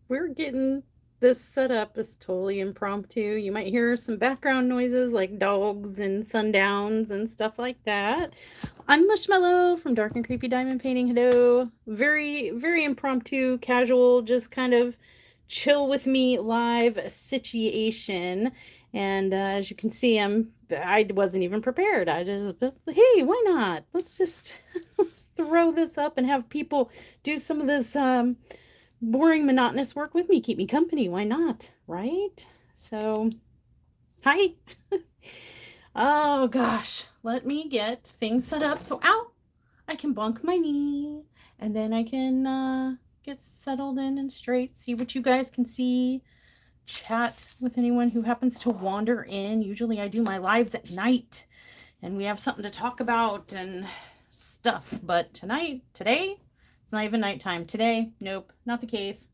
we're getting this set up is totally impromptu. You might hear some background noises like dogs and sundowns and stuff like that. I'm Mushmallow from Dark and Creepy Diamond Painting. Hello. Very, very impromptu, casual, just kind of chill with me live situation. And as you can see, I wasn't even prepared. I just, hey, why not? Let's just let's throw this up and have people do some of this boring, monotonous work with me. Keep me company. Why not? Right? So, hi. Oh gosh, let me get things set up so ow, I can bunk my knee and then I can get settled in and straight, see what you guys can see, chat with anyone who happens to wander in. Usually I do my lives at night and we have something to talk about and stuff, but today, it's not even nighttime. Today, nope, not the case.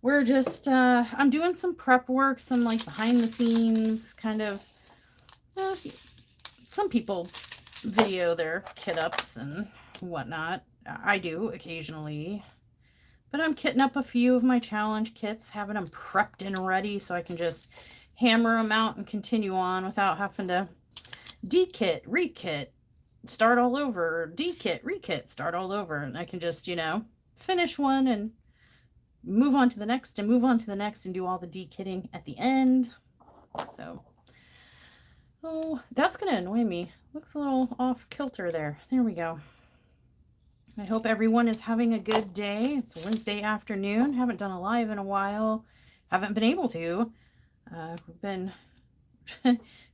We're just, I'm doing some prep work, some like behind the scenes kind of. Uh, some people video their kit ups and whatnot. I do occasionally. But I'm kitting up a few of my challenge kits, having them prepped and ready so I can just hammer them out and continue on without having to dekit, rekit, start all over, dekit, rekit, start all over. And I can just, finish one and move on to the next and move on to the next and do all the dekitting at the end. So, oh, that's going to annoy me. Looks a little off kilter there. There we go. I hope everyone is having a good day. It's Wednesday afternoon. Haven't done a live in a while. Haven't been able to. We've been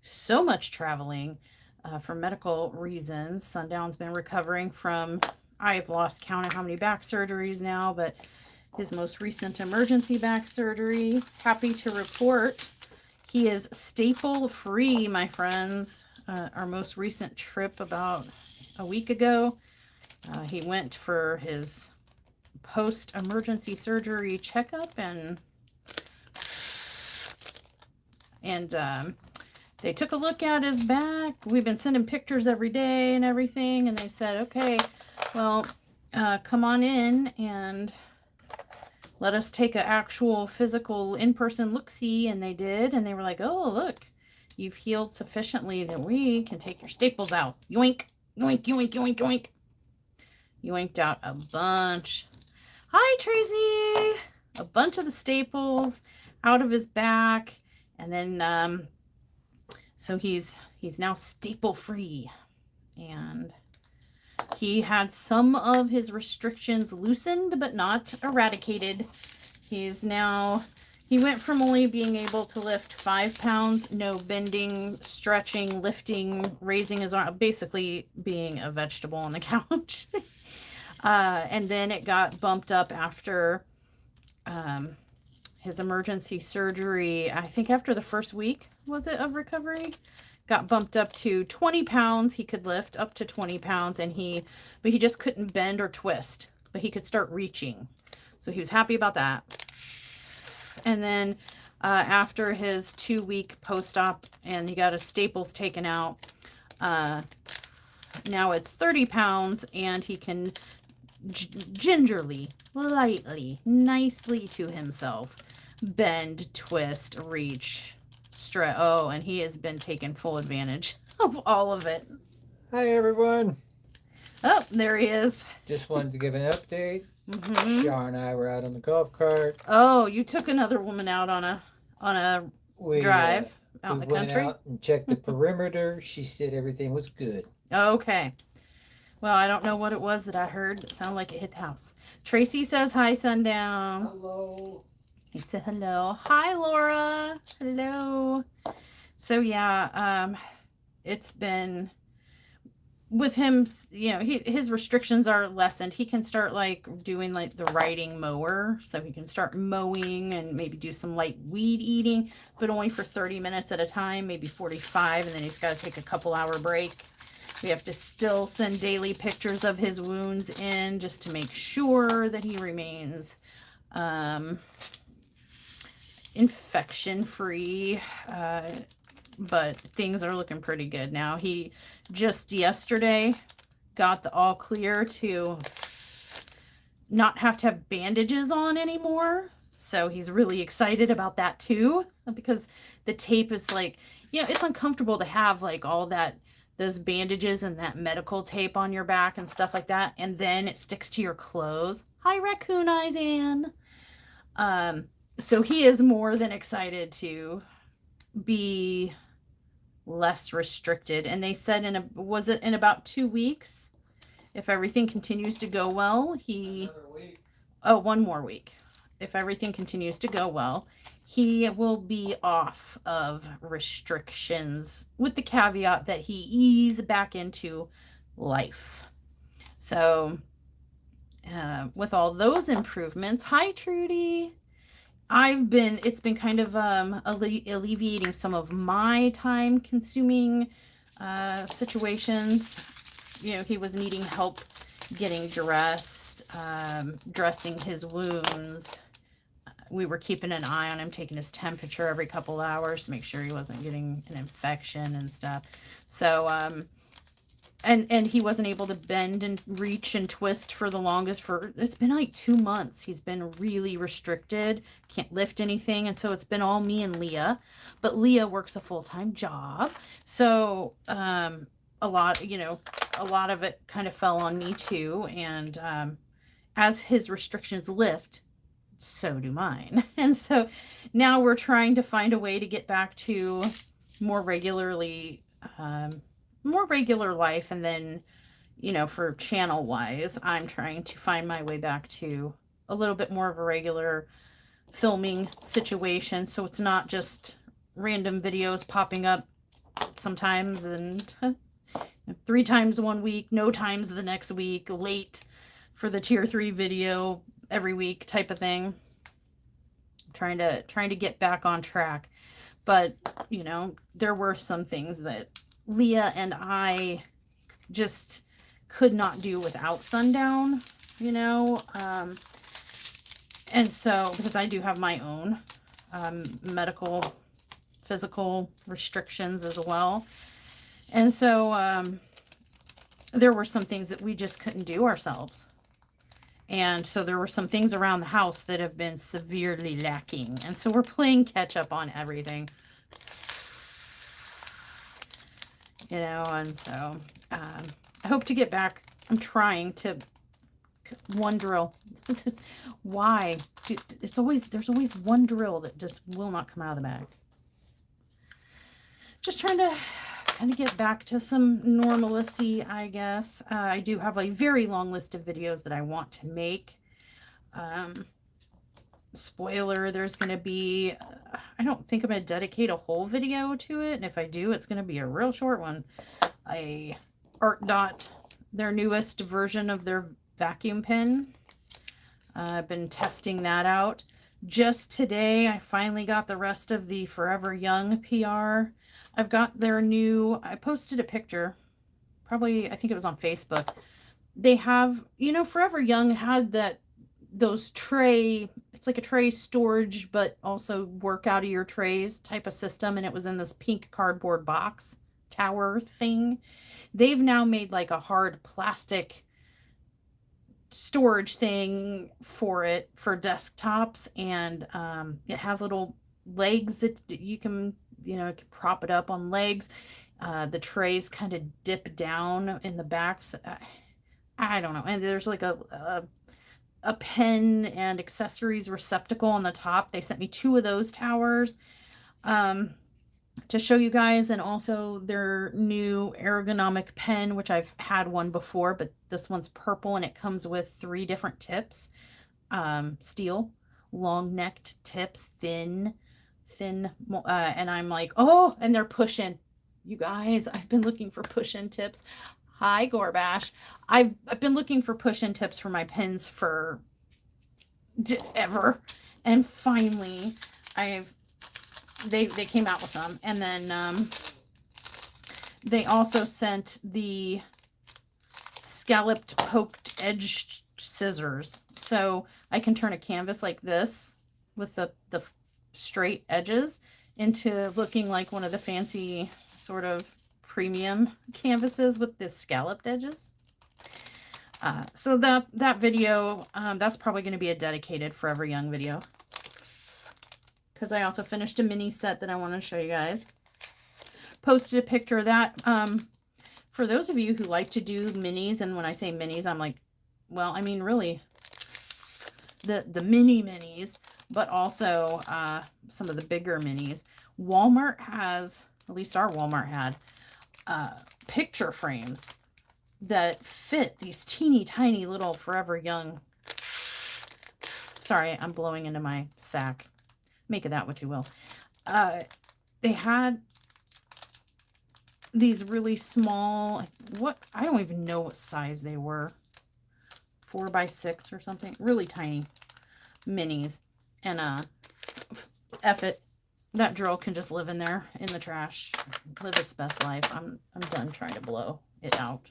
so much traveling for medical reasons. Sundown's been recovering from, I've lost count of how many back surgeries now, but his most recent emergency back surgery. Happy to report he is staple free, my friends. Our most recent trip about a week ago, he went for his post-emergency surgery checkup and they took a look at his back. We've been sending pictures every day and everything, and they said, okay, well, come on in and let us take an actual physical in-person look-see. And they did, and they were like, oh, look, you've healed sufficiently that we can take your staples out. Yoink, yoink, yoink, yoink, yoink. Yoinked out a bunch. Hi, Tracy. A bunch of the staples out of his back. And then, so he's now staple free. And he had some of his restrictions loosened, but not eradicated. He went from only being able to lift 5 pounds, no bending, stretching, lifting, raising his arm, basically being a vegetable on the couch. And then it got bumped up after his emergency surgery. I think after the first week, was it, of recovery? Got bumped up to 20 pounds. He could lift up to 20 pounds, but he just couldn't bend or twist. But he could start reaching. So he was happy about that. And then after his 2-week post-op and he got his staples taken out, now it's 30 pounds and he can gingerly, lightly, nicely to himself bend, twist, reach, stretch. Oh, and he has been taking full advantage of all of it. Hi, everyone. Oh, there he is. Just wanted to give an update. Shaw and I were out on the golf cart. Oh, you took another woman out on a drive out in the country? We went out and checked the perimeter. She said everything was good. Okay. Well, I don't know what it was that I heard. It sounded like it hit the house. Tracy says hi, Sundown. Hello. He said hello. Hi, Laura. Hello. So yeah, it's been with him, his restrictions are lessened. He can start like doing like the riding mower, so he can start mowing and maybe do some light weed eating, but only for 30 minutes at a time, maybe 45, and then he's got to take a couple-hour break. We have to still send daily pictures of his wounds in just to make sure that he remains infection-free, but things are looking pretty good now. He just yesterday got the all clear to not have to have bandages on anymore. So he's really excited about that too, because the tape is like, it's uncomfortable to have like all those bandages and that medical tape on your back and stuff like that. And then it sticks to your clothes. Hi, Raccoon Eyes Ann. So he is more than excited to be less restricted. And they said was it in about 2 weeks? If everything continues to go well, one more week. If everything continues to go well, he will be off of restrictions with the caveat that he ease back into life. So, with all those improvements, hi Trudy. It's been kind of alleviating some of my time consuming situations. He was needing help getting dressed, dressing his wounds. We were keeping an eye on him, taking his temperature every couple hours to make sure he wasn't getting an infection and stuff. So, and he wasn't able to bend and reach and twist for the longest. It's been like 2 months. He's been really restricted, can't lift anything. And so it's been all me and Leah, but Leah works a full-time job. So, a lot of it kind of fell on me too. And, as his restrictions lift, so do mine. And so now we're trying to find a way to get back to more regular life. And then, for channel wise, I'm trying to find my way back to a little bit more of a regular filming situation. So it's not just random videos popping up sometimes and 3 times one week, no times the next week, late for the tier 3 video every week type of thing. Trying to get back on track. But, there were some things that Leah and I just could not do without Sundown, and so because I do have my own medical, physical restrictions as well. And so there were some things that we just couldn't do ourselves. And so there were some things around the house that have been severely lacking. And so we're playing catch up on everything. And so I hope to get back. I'm trying to one drill. Why? There's always one drill that just will not come out of the bag. Just trying to kind of get back to some normalcy, I guess. I do have a very long list of videos that I want to make. Spoiler, there's going to be, I don't think I'm going to dedicate a whole video to it. And if I do, it's going to be a real short one. Art Dot, their newest version of their vacuum pen. I've been testing that out. Just today, I finally got the rest of the Forever Young PR. I've got their new, I posted a picture, probably, I think it was on Facebook. They have, Forever Young had those tray, it's like a tray storage, but also work out of your trays type of system. And it was in this pink cardboard box tower thing. They've now made like a hard plastic storage thing for it for desktops. And it has little legs that you can, prop it up on legs. The trays kind of dip down in the back. So, I don't know. And there's like a pen and accessories receptacle on the top. They sent me 2 of those towers to show you guys, and also their new ergonomic pen, which I've had one before, but this one's purple and it comes with 3 different tips. Steel, long-necked tips, thin, and I'm like, oh, and they're push-in. You guys, I've been looking for push-in tips. Hi, Gorbash. I've been looking for push-in tips for my pens for ever, and finally, they came out with some. And then they also sent the scalloped poked edged scissors, so I can turn a canvas like this with the straight edges into looking like one of the fancy sort of premium canvases with the scalloped edges. So that video, that's probably going to be a dedicated Forever Young video. because I also finished a mini set that I want to show you guys. Posted a picture of that. For those of you who like to do minis, and when I say minis, I'm like, well, I mean, really, the mini minis, but also some of the bigger minis. Walmart has, at least our Walmart had, picture frames that fit these teeny tiny little Forever Young. Sorry, I'm blowing into my sack. Make of that what you will. They had these really small, I don't even know what size they were. 4x6 or something. Really tiny minis. And F it. That drill can just live in there in the trash. Live its best life. I'm done trying to blow it out.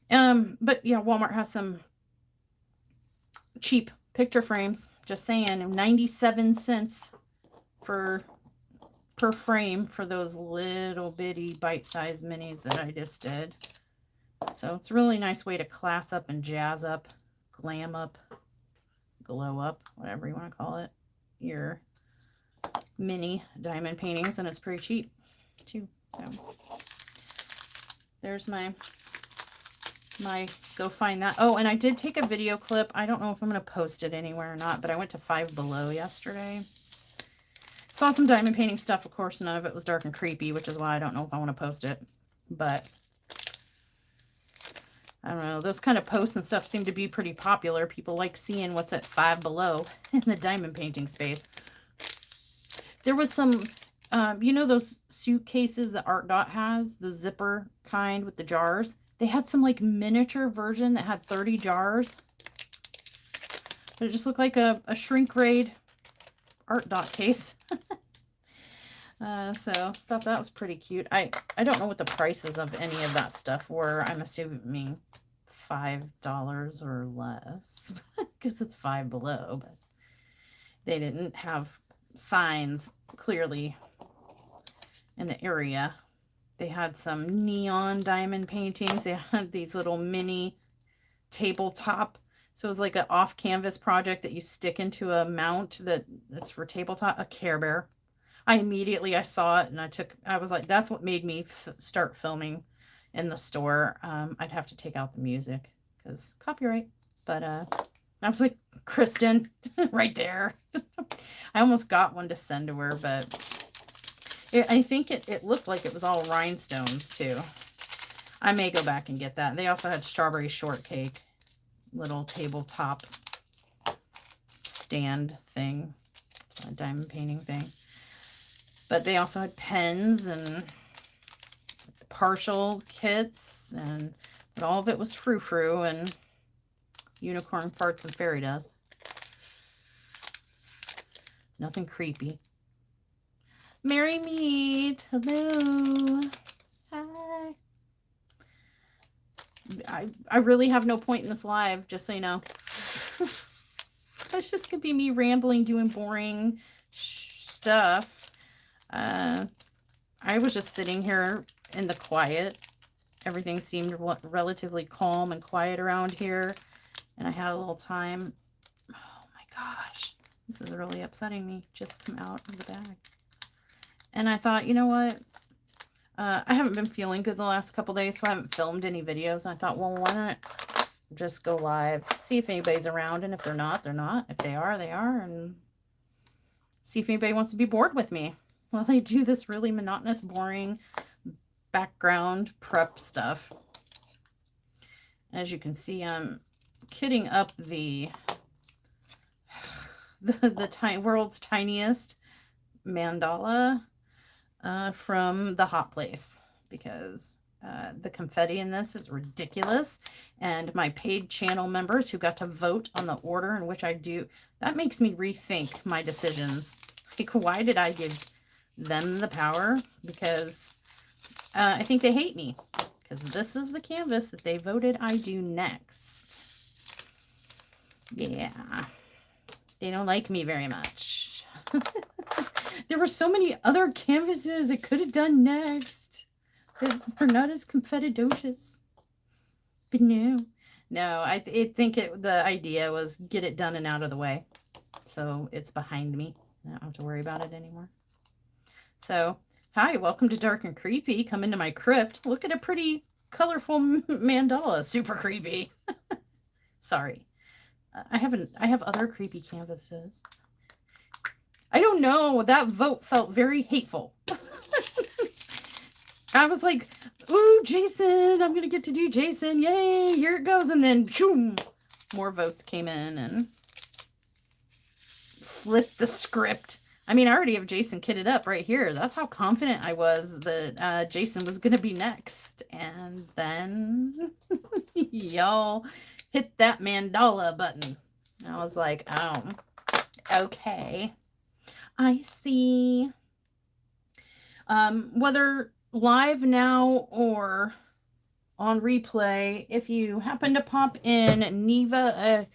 But yeah, Walmart has some cheap picture frames. Just saying, 97 cents per frame for those little bitty bite-sized minis that I just did. So it's a really nice way to class up and jazz up, glam up, glow up, whatever you want to call it, your mini diamond paintings, and it's pretty cheap too. So there's my go find that. Oh, and I did take a video clip. I don't know if I'm going to post it anywhere or not, but I went to Five Below yesterday. Saw some diamond painting stuff. Of course, none of it was dark and creepy, which is why I don't know if I want to post it. But I don't know. Those kind of posts and stuff seem to be pretty popular. People like seeing what's at Five Below in the diamond painting space. There was some, you know those suitcases that Art Dot has? The zipper kind with the jars? They had some like miniature version that had 30 jars. But it just looked like a shrink raid Art Dot case. So thought that was pretty cute. I don't know what the prices of any of that stuff were. I'm assuming $5 or less because it's Five Below, but they didn't have signs clearly in the area. They had some neon diamond paintings. They had these little mini tabletop. So it was like an off-canvas project that you stick into a mount that's for tabletop, a Care Bear. I saw it and I was like, that's what made me start filming in the store. I'd have to take out the music because copyright. But I was like, Kristen, right there. I almost got one to send to her, but I think it looked like it was all rhinestones too. I may go back and get that. They also had strawberry shortcake, little tabletop stand thing, a diamond painting thing. But they also had pens and partial kits, but all of it was frou-frou and unicorn farts and fairy dust. Nothing creepy. Merry meet. Hello. Hi. I really have no point in this live, just so you know. It's just gonna be me rambling, doing boring stuff. I was just sitting here in the quiet. Everything seemed relatively calm and quiet around here, and I had a little time. Oh my gosh, this is really upsetting me. Just come out of the bag. And I thought, you know what? I haven't been feeling good the last couple days, so I haven't filmed any videos. And I thought, well, why not just go live, see if anybody's around, and if they're not, they're not. If they are, they are, and see if anybody wants to be bored with me while I do this really monotonous, boring background prep stuff. As you can see, I'm kitting up the world's tiniest mandala from the Hot Place, because the confetti in this is ridiculous, and my paid channel members who got to vote on the order in which I do, that makes me rethink my decisions. Like, why did I give them the power? Because I think they hate me, because this is the canvas that they voted I do next. Yeah, they don't like me very much. There were so many other canvases I could have done next that were not as confetti-docious. But no, I think the idea was get it done and out of the way. So it's behind me. I don't have to worry about it anymore. So, hi, welcome to Dark and Creepy. Come into my crypt. Look at a pretty colorful mandala. Super creepy. Sorry. I have other creepy canvases. I don't know. That vote felt very hateful. I was like, ooh, Jason, I'm going to get to do Jason. Yay, here it goes. And then, boom, more votes came in and flipped the script. I mean, I already have Jason kitted up right here. That's how confident I was that Jason was going to be next. And then y'all hit that mandala button. I was like, oh, okay. I see. Whether live now or on replay, if you happen to pop in Neva,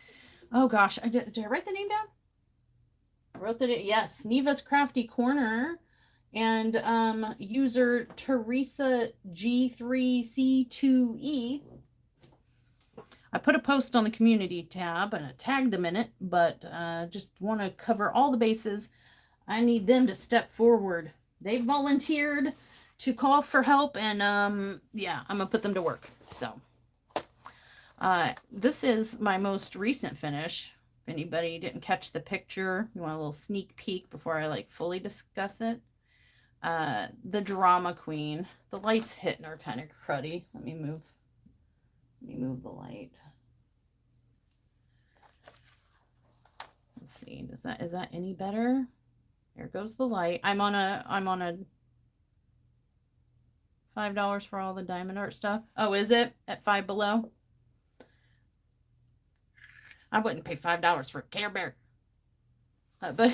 oh gosh, did I write the name down? I wrote that, yes, Neva's Crafty Corner and user Teresa G3C2E. I put a post on the community tab and I tagged them in it, but just want to cover all the bases. I need them to step forward. They volunteered to call for help, and yeah, I'm gonna put them to work. So this is my most recent finish. If anybody didn't catch the picture, you want a little sneak peek before I like fully discuss it. The Drama Queen. The lights hitting are kind of cruddy. Let me move the light. Let's see. Is that any better? There goes the light. I'm on a $5 for all the diamond art stuff. Oh, is it at Five Below? I wouldn't pay $5 for a Care Bear. But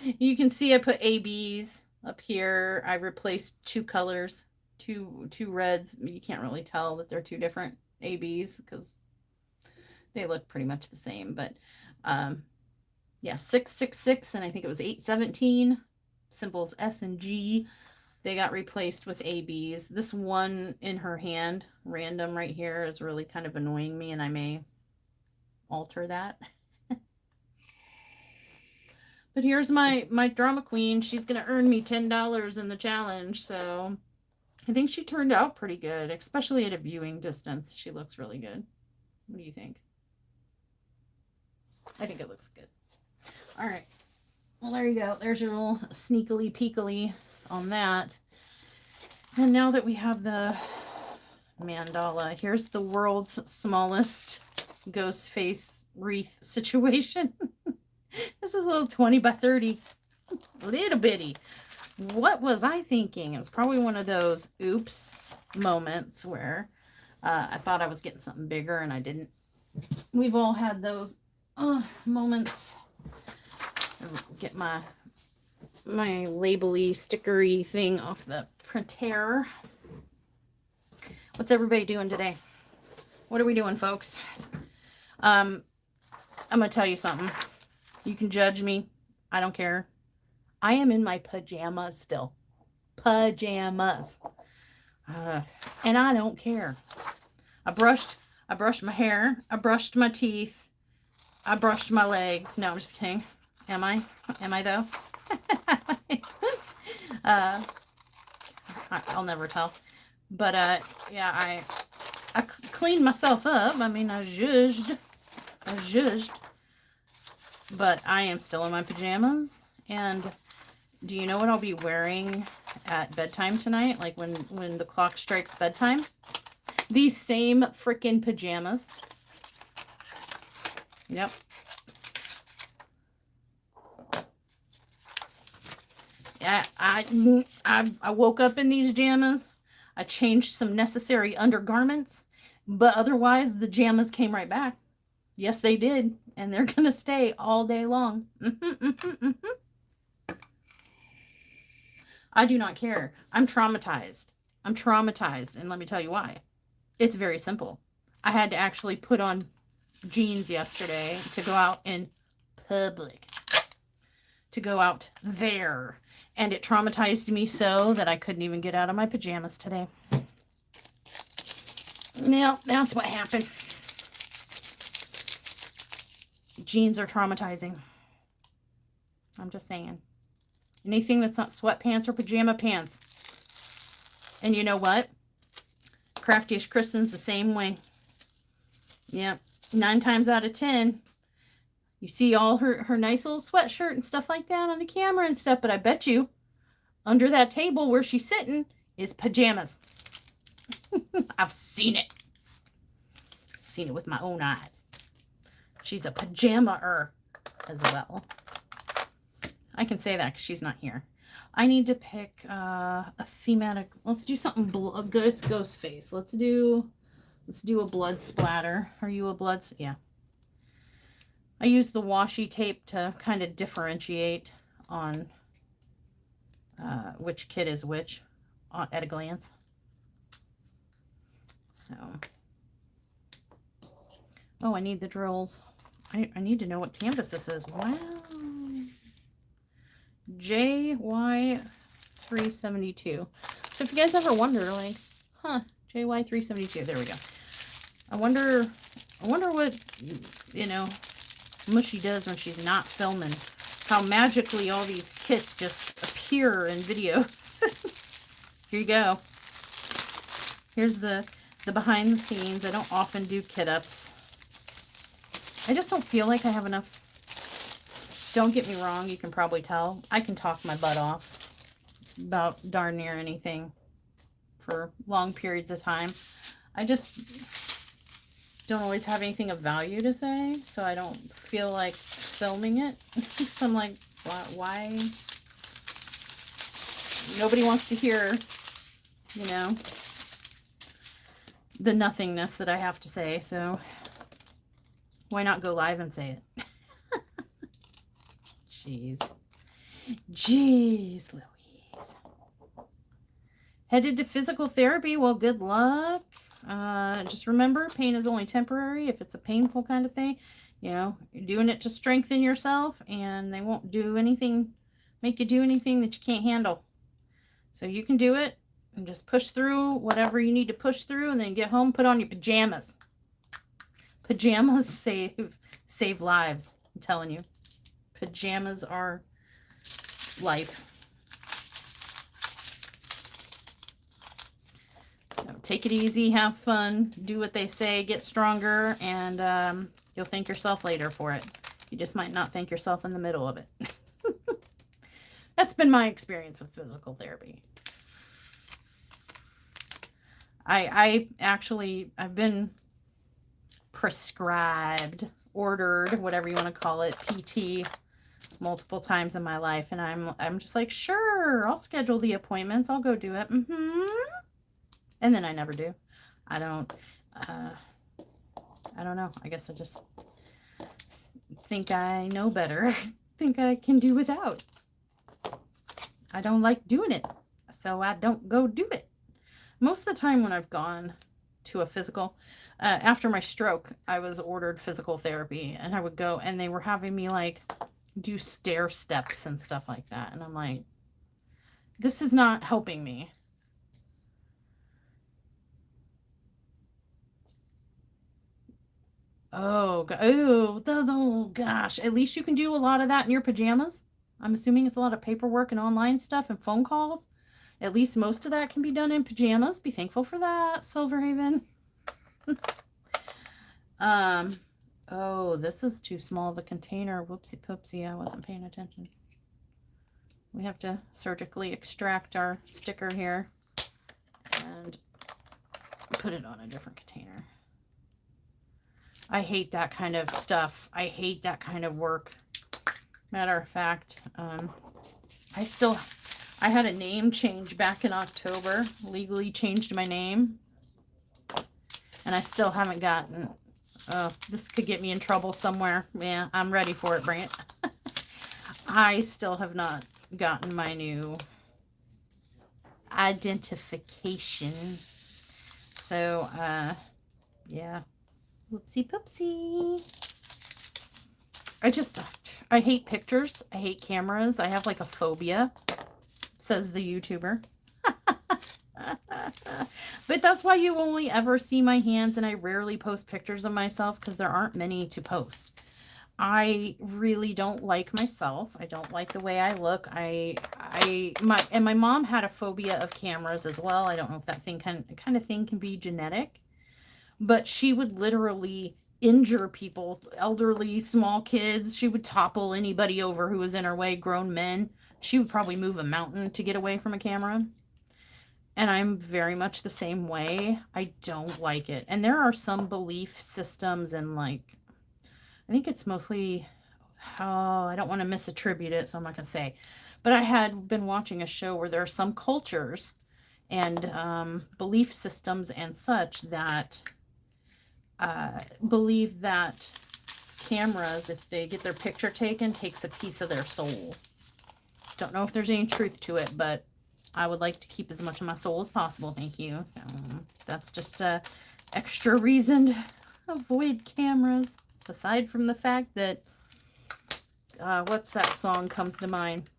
you can see I put ABs up here. I replaced two colors, two reds. You can't really tell that they're two different ABs because they look pretty much the same. But yeah, 666 and I think it was 817. Symbols S and G. They got replaced with ABs. This one in her hand, random right here, is really kind of annoying me, and I may alter that. But here's my Drama Queen. She's going to earn me $10 in the challenge, so I think she turned out pretty good, especially at a viewing distance. She looks really good. What do you think? I think it looks good. All right. Well, there you go. There's your little sneakily peekily on that. And now that we have the mandala, here's the world's smallest ghost face wreath situation. This is a little 20 by 30. Little bitty. What was I thinking? It was probably one of those oops moments where I thought I was getting something bigger and I didn't. We've all had those moments. Get my labely stickery thing off the printer. What's everybody doing today? What are we doing, folks? I'm gonna tell you something. You can judge me. I don't care. I am in my pajamas still. Pajamas. And I don't care. I brushed my hair. I brushed my teeth. I brushed my legs. No, I'm just kidding. Am I? Am I though? I'll never tell. But yeah, I cleaned myself up. I mean, I zhuzhed. But I am still in my pajamas. And do you know what I'll be wearing at bedtime tonight? Like when the clock strikes bedtime? These same freaking pajamas. Yep. Yeah, I woke up in these pajamas. I changed some necessary undergarments, but otherwise the pajamas came right back. Yes, they did, and they're gonna stay all day long. I do not care. I'm traumatized. And let me tell you why. It's very simple. I had to actually put on jeans yesterday to go out in public. To go out there. And it traumatized me so that I couldn't even get out of my pajamas today. Now, that's what happened. Jeans are traumatizing. I'm just saying. Anything that's not sweatpants or pajama pants. And you know what? Crafty-ish Kristen's the same way. Yep. 9 times out of 10, you see all her nice little sweatshirt and stuff like that on the camera and stuff, but I bet you under that table where she's sitting is pajamas. I've seen it. Seen it with my own eyes. She's a pajama-er as well. I can say that because she's not here. I need to pick a thematic. Let's do something good. Ghost face. Let's do a blood splatter. Are you a blood? Yeah. I use the washi tape to kind of differentiate on which kit is which at a glance. So, oh, I need the drills. I need to know what canvas this is. Wow. JY372. So if you guys ever wonder, like, JY372, there we go. I wonder what, you know, Mushy does when she's not filming. How magically all these kits just appear in videos. Here you go. Here's the behind the scenes. I don't often do kit ups. I just don't feel like I have enough. Don't get me wrong, you can probably tell. I can talk my butt off about darn near anything for long periods of time. I just don't always have anything of value to say, so I don't feel like filming it. So I'm like, why? Nobody wants to hear, you know, the nothingness that I have to say, so why not go live and say it? Jeez Louise. Headed to physical therapy. Well, good luck. Just remember, pain is only temporary. If it's a painful kind of thing, you know, you're doing it to strengthen yourself, and they won't do anything, make you do anything that you can't handle. So you can do it and just push through whatever you need to push through, and then get home, put on your pajamas. Pajamas save lives. I'm telling you. Pajamas are life. So take it easy, have fun, do what they say, get stronger, and you'll thank yourself later for it. You just might not thank yourself in the middle of it. That's been my experience with physical therapy. I've been prescribed, ordered, whatever you want to call it, PT multiple times in my life, and I'm just like, sure, I'll schedule the appointments, I'll go do it. And then I never do. I don't know. I guess I just think I know better. Think I can do without. I don't like doing it, so I don't go do it. Most of the time when I've gone to a physical, after my stroke, I was ordered physical therapy, and I would go, and they were having me like do stair steps and stuff like that, and I'm like, this is not helping me. Oh gosh, at least you can do a lot of that in your pajamas. I'm assuming it's a lot of paperwork and online stuff and phone calls. At least most of that can be done in pajamas. Be thankful for that, Silverhaven. Oh, this is too small of a container. Whoopsie poopsie, I wasn't paying attention. We have to surgically extract our sticker here and put it on a different container. I hate that kind of stuff. I hate that kind of work. Matter of fact, I had a name change back in October, legally changed my name, and I still haven't gotten, this could get me in trouble somewhere. Yeah, I'm ready for it, bring it. I still have not gotten my new identification. So, yeah. Whoopsie poopsie. I hate pictures. I hate cameras. I have like a phobia, says the YouTuber. But that's why you only ever see my hands, and I rarely post pictures of myself because there aren't many to post. I really don't like myself. I don't like the way I look. My mom had a phobia of cameras as well. I don't know if that kind of thing can be genetic, but she would literally injure people, elderly, small kids. She would topple anybody over who was in her way, grown men. She would probably move a mountain to get away from a camera. And I'm very much the same way. I don't like it. And there are some belief systems and like I think it's mostly, oh, I don't want to misattribute it, so I'm not going to say. But I had been watching a show where there are some cultures and belief systems and such that believe that cameras, if they get their picture taken, takes a piece of their soul. Don't know if there's any truth to it, but I would like to keep as much of my soul as possible. Thank you. So that's just a extra reason to avoid cameras. Aside from the fact that, what's that song comes to mind?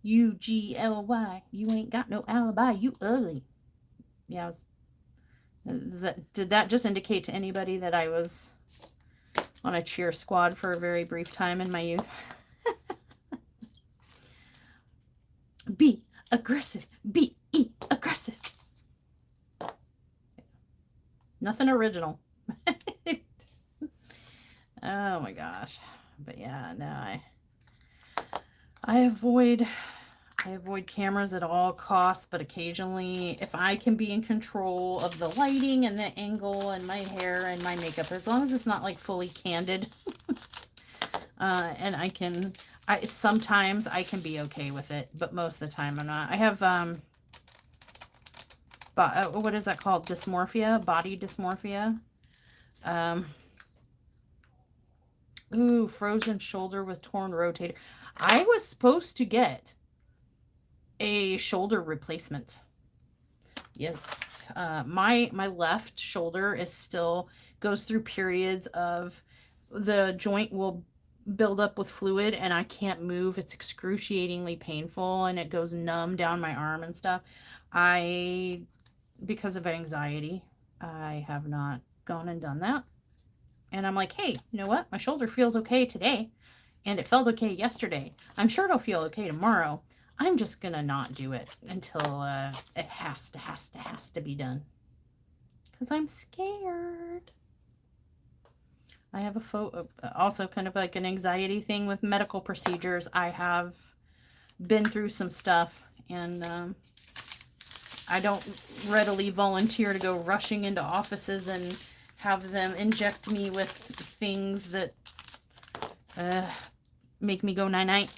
UGLY. You ain't got no alibi. You ugly. Yeah. Did that just indicate to anybody that I was on a cheer squad for a very brief time in my youth? Be aggressive. Be aggressive. Nothing original. Oh my gosh. But yeah, no, I avoid cameras at all costs, but occasionally if I can be in control of the lighting and the angle and my hair and my makeup, as long as it's not like fully candid, and sometimes I can be okay with it, but most of the time I'm not. I have, what is that called? Dysmorphia, body dysmorphia. Ooh, frozen shoulder with torn rotator. I was supposed to get a shoulder replacement. Yes, my left shoulder is still goes through periods of the joint will build up with fluid and I can't move. It's excruciatingly painful and it goes numb down my arm and stuff. Because of anxiety, I have not gone and done that. And I'm like, hey, you know what? My shoulder feels okay today, and it felt okay yesterday. I'm sure it'll feel okay tomorrow. I'm just gonna not do it until it has to be done. Because I'm scared. I have also kind of like an anxiety thing with medical procedures. I have been through some stuff, and I don't readily volunteer to go rushing into offices and have them inject me with things that make me go night-night,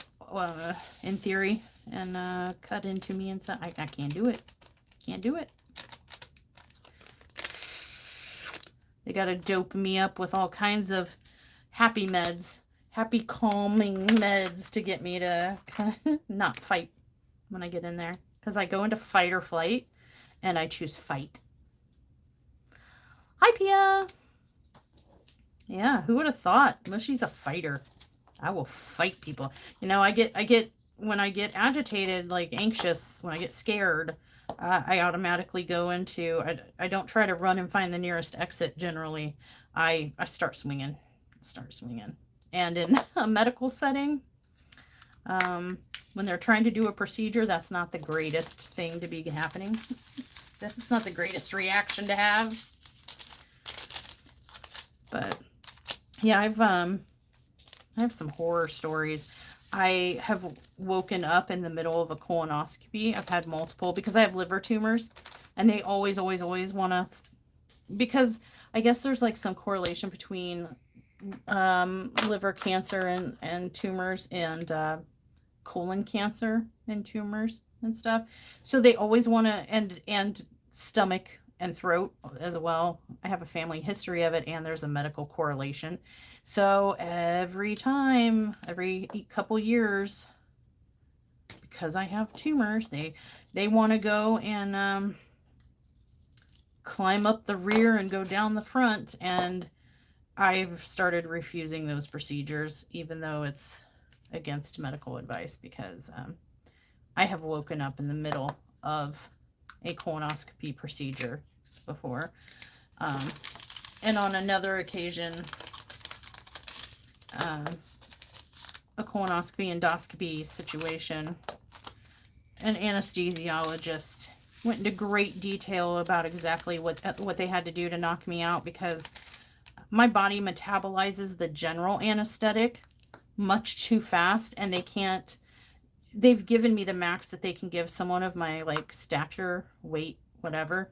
in theory, and cut into me and stuff. I can't do it. Can't do it. They gotta dope me up with all kinds of happy meds, happy calming meds to get me to kind of not fight when I get in there. Because I go into fight or flight, and I choose fight. Hi, Pia. Yeah, who would have thought? Mushy's a fighter. I will fight people. You know, I get when I get agitated, like anxious, when I get scared, I automatically go into. I don't try to run and find the nearest exit. Generally, I start swinging. And in a medical setting, when they're trying to do a procedure, that's not the greatest thing to be happening. That's not the greatest reaction to have. But yeah, I have some horror stories. I have woken up in the middle of a colonoscopy. I've had multiple because I have liver tumors, and they always want to, because I guess there's like some correlation between liver cancer and tumors and colon cancer and tumors and stuff. So they always want to, and stomach and throat as well. I have a family history of it, and there's a medical correlation. So every couple years, because I have tumors, they want to go and climb up the rear and go down the front, and I've started refusing those procedures, even though it's against medical advice, because I have woken up in the middle of a colonoscopy procedure before. And on another occasion, a colonoscopy endoscopy situation. An anesthesiologist went into great detail about exactly what they had to do to knock me out, because my body metabolizes the general anesthetic much too fast, and they've given me the max that they can give someone of my like stature, weight, whatever,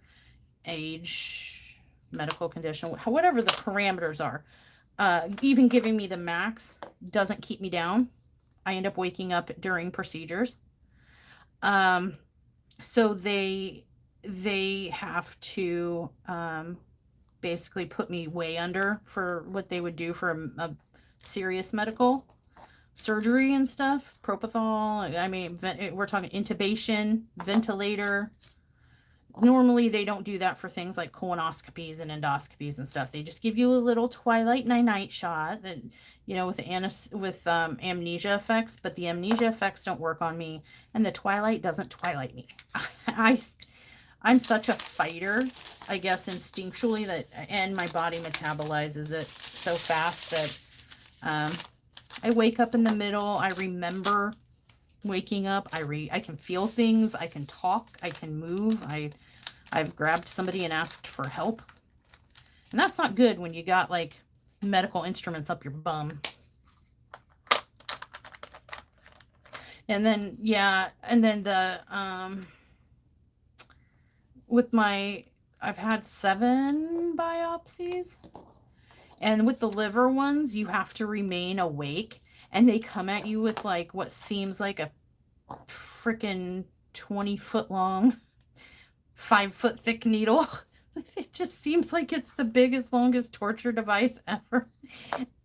age, medical condition, whatever the parameters are. Even giving me the max doesn't keep me down. I end up waking up during procedures. So they have to basically put me way under for what they would do for a serious medical surgery and stuff. Propofol. I mean, we're talking intubation, ventilator. Normally they don't do that for things like colonoscopies and endoscopies and stuff. They just give you a little Twilight night shot that, you know, with amnesia effects, but the amnesia effects don't work on me, and the Twilight doesn't Twilight me. I'm such a fighter, I guess, instinctually, and my body metabolizes it so fast that I wake up in the middle. I remember waking up. I can feel things. I can talk. I can move. I've grabbed somebody and asked for help. And that's not good when you got like medical instruments up your bum. And then, yeah, and then I've had 7 biopsies. And with the liver ones, you have to remain awake. And they come at you with like what seems like a freaking 20-foot long, 5-foot thick needle. It just seems like it's the biggest, longest torture device ever.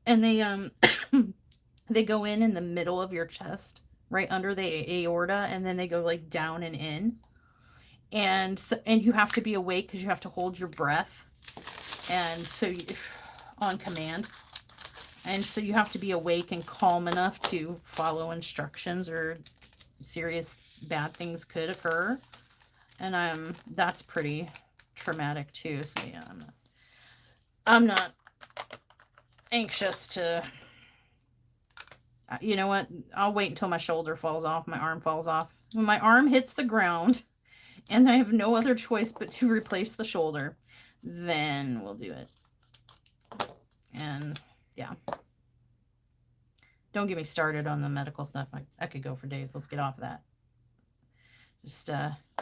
And they go in the middle of your chest, right under the aorta, and then they go like down and in. And you have to be awake because you have to hold your breath. And so on command. And so you have to be awake and calm enough to follow instructions, or serious bad things could occur. And that's pretty traumatic too. So yeah, I'm not anxious to, you know what? I'll wait until my shoulder falls off, my arm falls off. When my arm hits the ground and I have no other choice but to replace the shoulder, then we'll do it. And yeah, don't get me started on the medical stuff. I could go for days. Let's get off of that. Just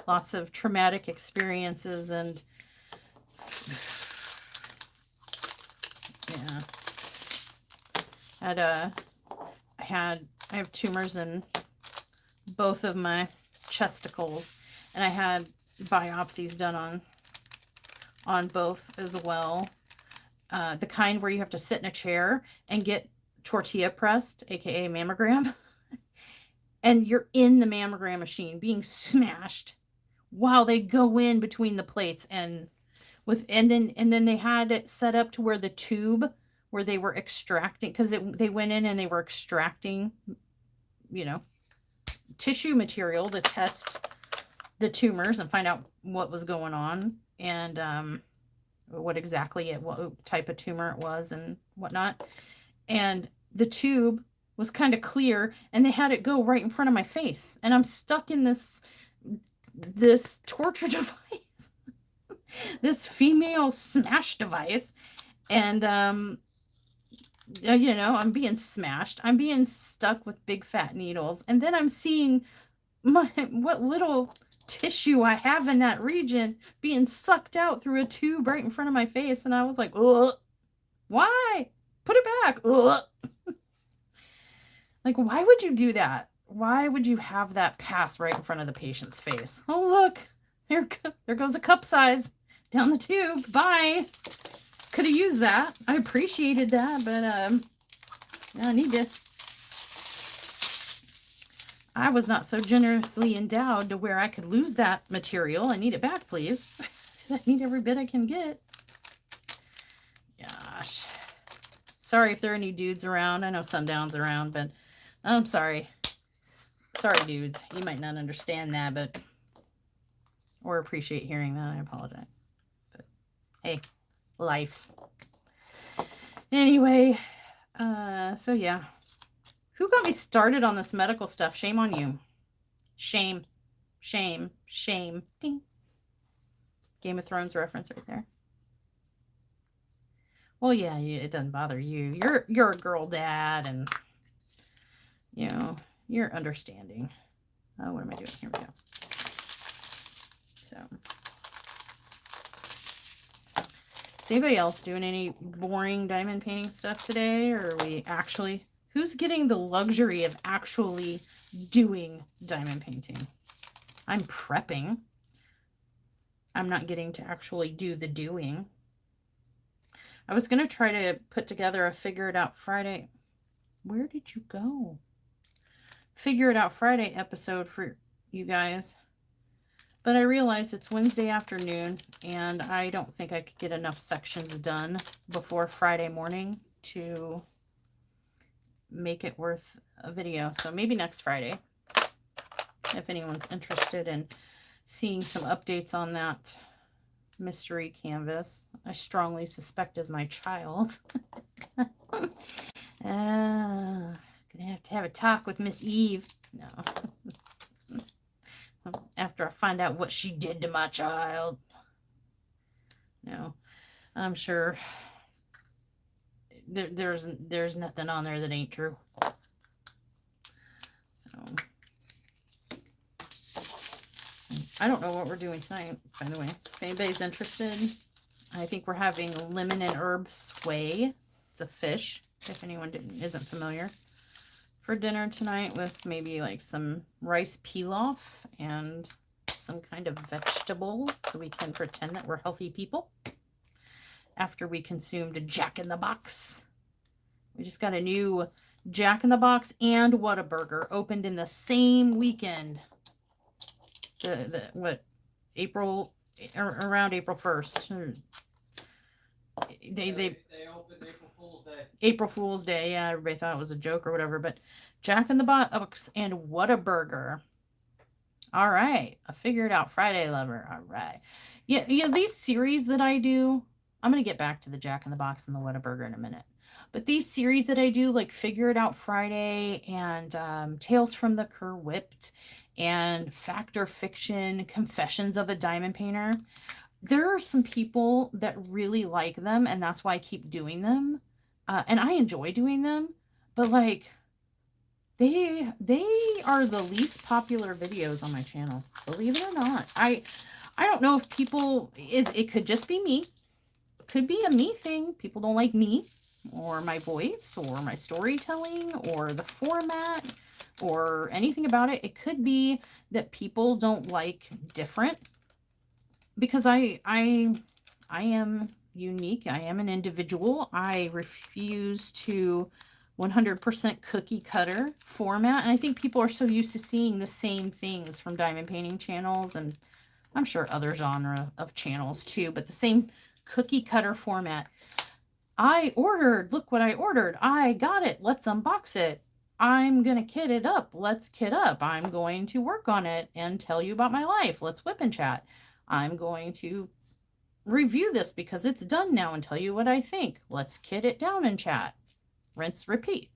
lots of traumatic experiences, and yeah, I have tumors in both of my chesticles, and I had biopsies done on both as well. The kind where you have to sit in a chair and get tortilla pressed, aka mammogram, and you're in the mammogram machine being smashed while they go in between the plates, and then they had it set up to where the tube where they were extracting, because they went in and they were extracting, you know, tissue material to test the tumors and find out what was going on, and what type of tumor it was and whatnot. And the tube was kind of clear, and they had it go right in front of my face, and I'm stuck in this torture device, this female smash device, and you know, I'm being smashed. I'm being stuck with big fat needles, and then I'm seeing what little tissue I have in that region being sucked out through a tube right in front of my face, and I was like, ugh, why? Put it back. Ugh. Like, why would you do that? Why would you have that pass right in front of the patient's face? Oh, look, there goes a cup size down the tube. Bye. Could have used that. I appreciated that, but I need to. I was not so generously endowed to where I could lose that material. I need it back, please. I need every bit I can get. Gosh. Sorry if there are any dudes around. I know Sundown's around, but I'm sorry. Sorry, dudes. You might not understand that, but or appreciate hearing that. I apologize. But hey, life. Anyway, So yeah. Who got me started on this medical stuff? Shame on you. Shame. Shame. Shame. Ding. Game of Thrones reference right there. Well, yeah, it doesn't bother you. You're a girl dad, and you know, you're understanding. Oh, what am I doing? Here we go. So, is anybody else doing any boring diamond painting stuff today? Or are we actually, who's getting the luxury of actually doing diamond painting? I'm prepping. I'm not getting to actually do the doing. I was going to try to put together a Figure It Out Friday. Where did you go? Figure It Out Friday episode for you guys. But I realized it's Wednesday afternoon, and I don't think I could get enough sections done before Friday morning to make it worth a video. So maybe next Friday, if anyone's interested in seeing some updates on that mystery canvas. I strongly suspect is my child. Gonna have a talk with Miss Eve. No. After I find out what she did to my child. No. I'm sure there's nothing on there that ain't true. So I don't know what we're doing tonight, by the way. If anybody's interested, I think we're having lemon and herb sway. It's a fish, if anyone isn't familiar, for dinner tonight, with maybe like some rice pilaf and some kind of vegetable, so we can pretend that we're healthy people after we consumed a Jack in the Box. We just got a new Jack in the Box and Whataburger opened in the same weekend. April, around April 1st. They opened April Fool's Day. April Fool's Day, yeah, everybody thought it was a joke or whatever, but Jack in the Box and Whataburger. All right, a Figure It Out Friday lover. All right. Yeah, these series that I do, I'm going to get back to the Jack in the Box and the Whataburger in a minute. But these series that I do, like Figure It Out Friday and Tales from the Kerr Whipped and Fact or Fiction, Confessions of a Diamond Painter, there are some people that really like them, and that's why I keep doing them. And I enjoy doing them, but like they are the least popular videos on my channel, believe it or not. I don't know if it could just be me. It could be a me thing. People don't like me or my voice or my storytelling or the format or anything about it. It could be that people don't like different, because I am unique. I am an individual. I refuse to 100% cookie cutter format. And I think people are so used to seeing the same things from diamond painting channels, and I'm sure other genre of channels too, but the same cookie cutter format. Look what I ordered. I got it. Let's unbox it. I'm going to kit it up. Let's kit up. I'm going to work on it and tell you about my life. Let's whip and chat. I'm going to review this because it's done now and tell you what I think. Let's kit it down and chat. Rinse, repeat.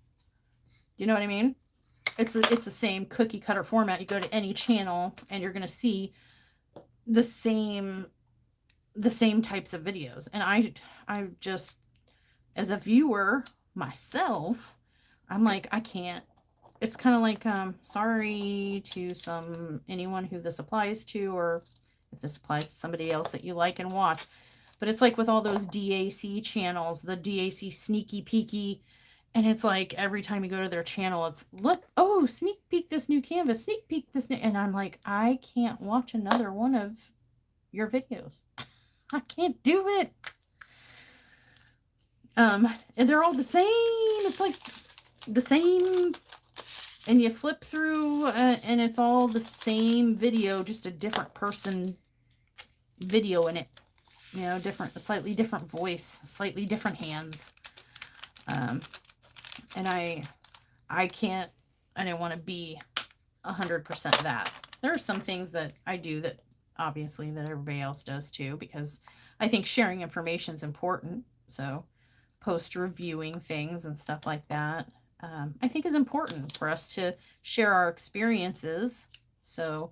You know what I mean? It's the same cookie cutter format. You go to any channel and you're going to see the same types of videos. And I just, as a viewer myself, I'm like, I can't. It's kind of like, sorry to anyone who this applies to, or if this applies to somebody else that you like and watch. But it's like with all those DAC channels, the DAC Sneaky Peeky, and it's like every time you go to their channel, it's, look, oh, sneak peek this new canvas, sneak peek this new, and I'm like, I can't watch another one of your videos. I can't do it. And they're all the same. It's like the same, and you flip through and it's all the same video, just a different person video in it, a slightly different voice, slightly different hands. And I didn't want to be 100% that. There are some things that I do that obviously that everybody else does too, because I think sharing information is important. So post reviewing things and stuff like that, I think is important for us to share our experiences. So,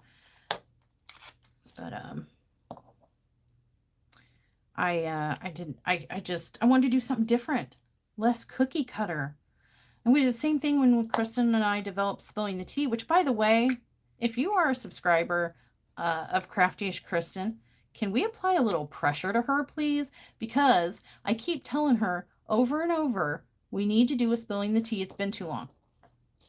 but I wanted to do something different, less cookie cutter. And we did the same thing when Kristen and I developed Spilling the Tea, which, by the way, if you are a subscriber of Crafty-ish Kristen, can we apply a little pressure to her, please? Because I keep telling her over and over, we need to do a Spilling the Tea. It's been too long.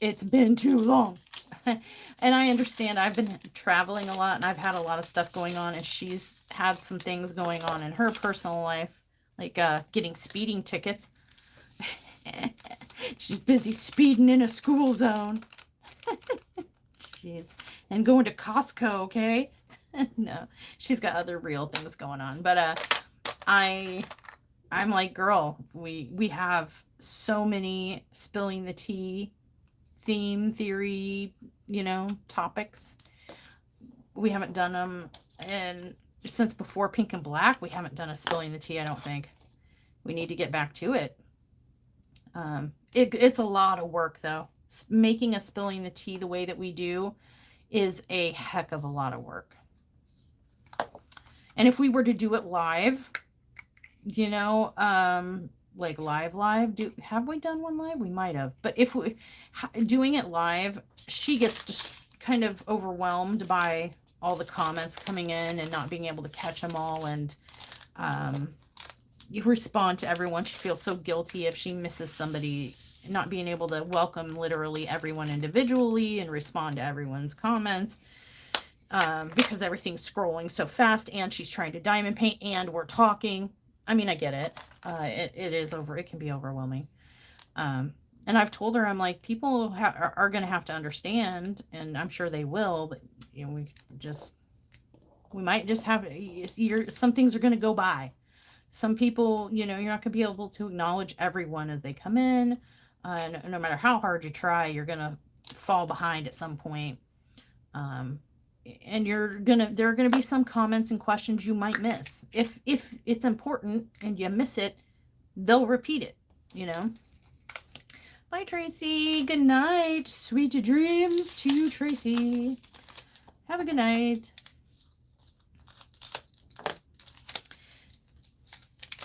It's been too long. And I understand I've been traveling a lot and I've had a lot of stuff going on, and she's had some things going on in her personal life, like getting speeding tickets. She's busy speeding in a school zone. Jeez. And going to Costco, okay? No, she's got other real things going on. But I'm like, girl, we have so many Spilling the Tea theme, theory, topics. We haven't done them, and since before Pink and Black, we haven't done a Spilling the Tea, I don't think. We need to get back to it. It's a lot of work, though. Making a Spilling the Tea the way that we do is a heck of a lot of work. And if we were to do it live, like live, have we done one live? We might have. But if we doing it live, she gets just kind of overwhelmed by all the comments coming in and not being able to catch them all, and you respond to everyone. She feels so guilty if she misses somebody, not being able to welcome literally everyone individually and respond to everyone's comments, because everything's scrolling so fast, and she's trying to diamond paint and we're talking. I mean, I get it. It can be overwhelming. And I've told her, I'm like, people are going to have to understand, and I'm sure they will, but we might just have, some things are going to go by. Some people, you're not going to be able to acknowledge everyone as they come in. No matter how hard you try, you're going to fall behind at some point. And there are going to be some comments and questions you might miss. If it's important and you miss it, they'll repeat it, Bye, Tracy. Good night. Sweet dreams to Tracy. Have a good night.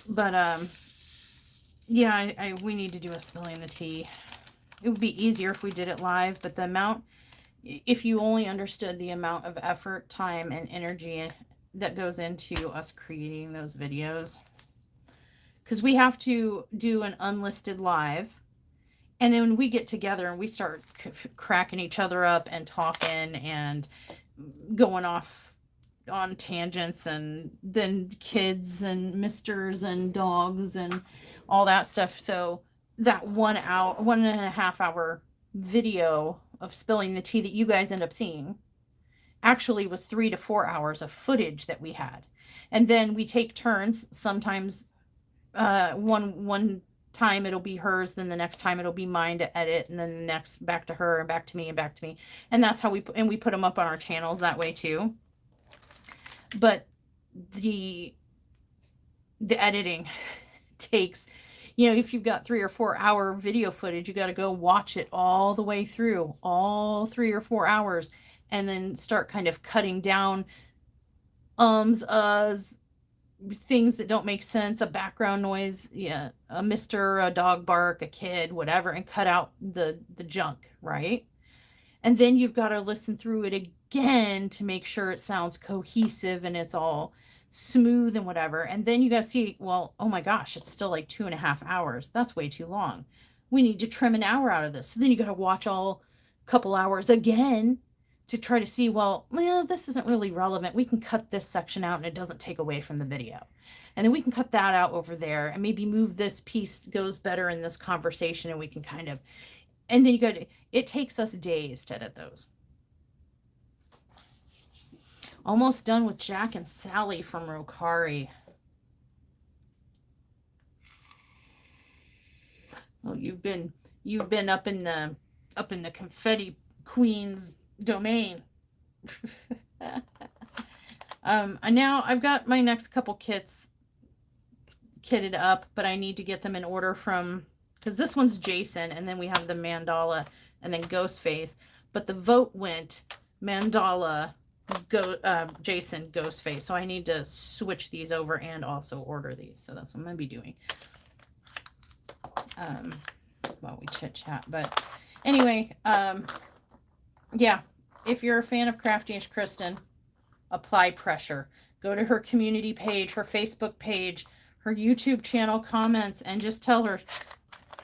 But, yeah, we need to do a Spilling the Tea. It would be easier if we did it live, but if you only understood the amount of effort, time, and energy that goes into us creating those videos. Because we have to do an unlisted live. And then when we get together and we start cracking each other up and talking and going off on tangents, and then kids and misters and dogs and all that stuff. So that 1.5 hour video of Spilling the Tea that you guys end up seeing actually was 3 to 4 hours of footage that we had. And then we take turns. Sometimes one time it'll be hers, then the next time it'll be mine to edit, and then the next back to her and back to me and back to me. And that's how we put them up on our channels that way too. But the editing takes, if you've got 3 or 4 hour video footage, you got to go watch it all the way through, all 3 or 4 hours, and then start kind of cutting down things that don't make sense, a background noise, a mister, a dog bark, a kid, whatever, and cut out the junk, right? And then you've got to listen through it again to make sure it sounds cohesive and it's all smooth and whatever. And then you got to see, well, oh my gosh, it's still like 2.5 hours. That's way too long. We need to trim an hour out of this. So then you got to watch all couple hours again to try to see, well, this isn't really relevant. We can cut this section out and it doesn't take away from the video. And then we can cut that out over there and maybe move this piece goes better in this conversation, and we can kind of, and then it takes us days to edit those. Almost done with Jack and Sally from Rokari. Oh, you've been up in the Confetti Queen's domain. And now I've got my next couple kits kitted up, but I need to get them in order from, because this one's Jason, and then we have the Mandala, and then Ghostface. But the vote went Mandala, Jason, Ghostface. So I need to switch these over and also order these. So that's what I'm gonna be doing. While we chit chat. But anyway, yeah. If you're a fan of Crafty-ish Kristen, apply pressure. Go to her community page, her Facebook page, her YouTube channel comments, and just tell her,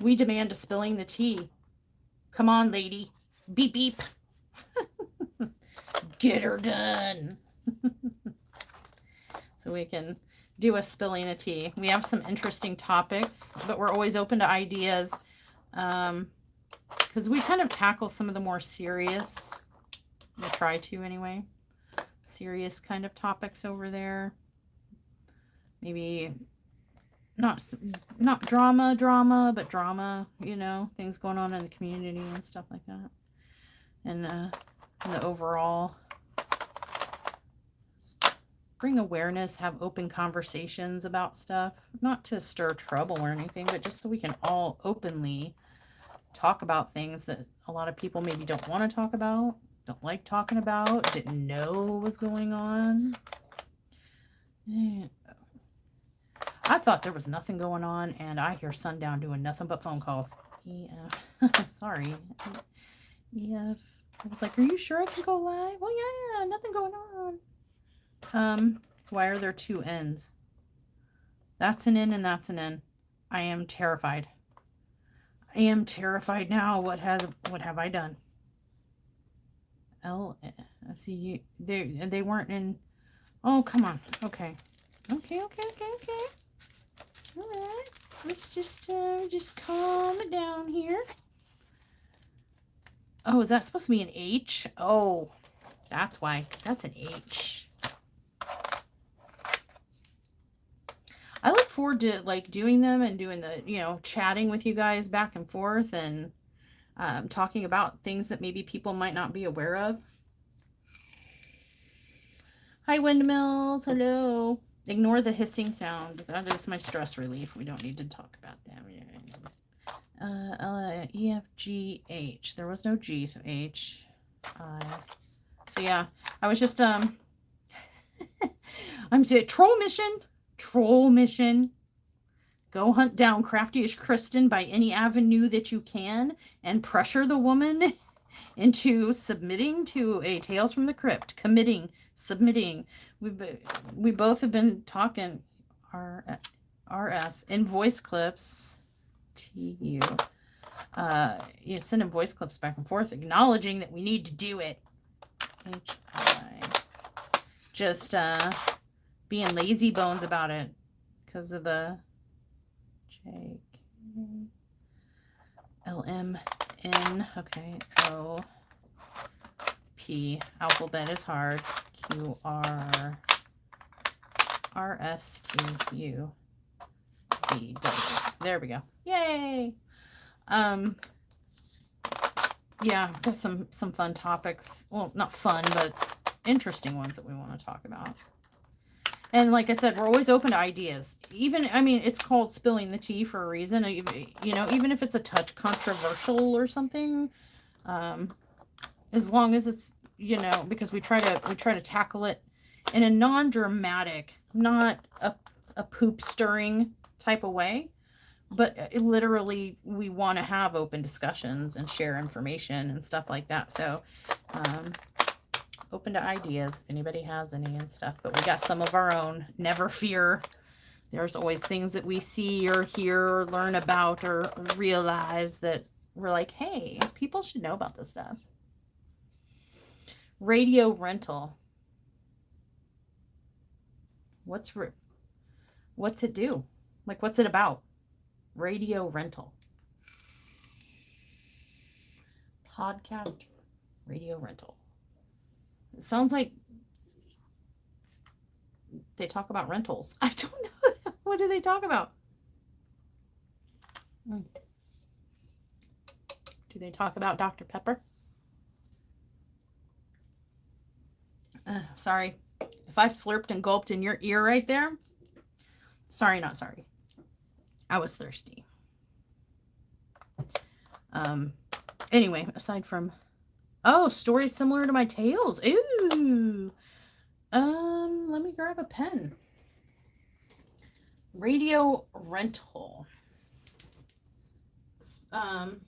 we demand a spilling the tea. Come on, lady. Beep, beep. Get her done. So we can do a spilling the tea. We have some interesting topics, but we're always open to ideas. Because we kind of tackle some of the more serious, we try to anyway, serious kind of topics over there. Maybe not drama, but drama, you know, things going on in the community and stuff like that. And the overall, bring awareness, have open conversations about stuff, not to stir trouble or anything, but just so we can all openly talk about things that a lot of people maybe don't want to talk about, don't like talking about, didn't know was going on. I thought there was nothing going on, and I hear Sundown doing nothing but phone calls. Yeah. Sorry. Yeah. I was like, are you sure I can go live? Oh, yeah, nothing going on. Why are there two N's? That's an N and that's an N. I am terrified. I am terrified now. What have I done? I see you. They weren't in. Oh, come on. Okay. Okay. All right. Let's just calm it down here. Oh, is that supposed to be an H? Oh, that's why. Because that's an H. I look forward to like doing them and doing the, you know, chatting with you guys back and forth and talking about things that maybe people might not be aware of. Hi, Windmills. Hello. Ignore the hissing sound. That is my stress relief. We don't need to talk about that. E, F, G, H. There was no G, so H, I. So yeah, I was just I'm saying troll mission. Go hunt down Crafty-ish Kristen by any avenue that you can and pressure the woman into submitting to a Tales from the Crypt, submitting. We both have been talking RS in voice clips. TU. Sending voice clips back and forth, acknowledging that we need to do it. HI. Just being lazy bones about it because of the JK LMN. Okay. O P. Alphabet is hard. QR RSTU. There we go. Yay. Yeah, got some fun topics. Well, not fun, but interesting ones that we want to talk about. And like I said, we're always open to ideas. Even, I mean, it's called spilling the tea for a reason. You know, even if it's a touch controversial or something, as long as it's, you know, because we try to tackle it in a non-dramatic, not a poop stirring type of way, but literally we want to have open discussions and share information and stuff like that. So open to ideas if anybody has any and stuff, but we got some of our own. Never fear. There's always things that we see or hear or learn about or realize that we're like, hey, people should know about this stuff. Radio rental. What's it do? Like, what's it about? Radio rental. Podcast radio rental. It sounds like they talk about rentals. I don't know. What do they talk about? Do they talk about Dr. Pepper? Sorry. If I slurped and gulped in your ear right there, sorry, not sorry. I was thirsty. Anyway, aside from, oh, stories similar to my tales. Ooh. Let me grab a pen. Radio rental. I'm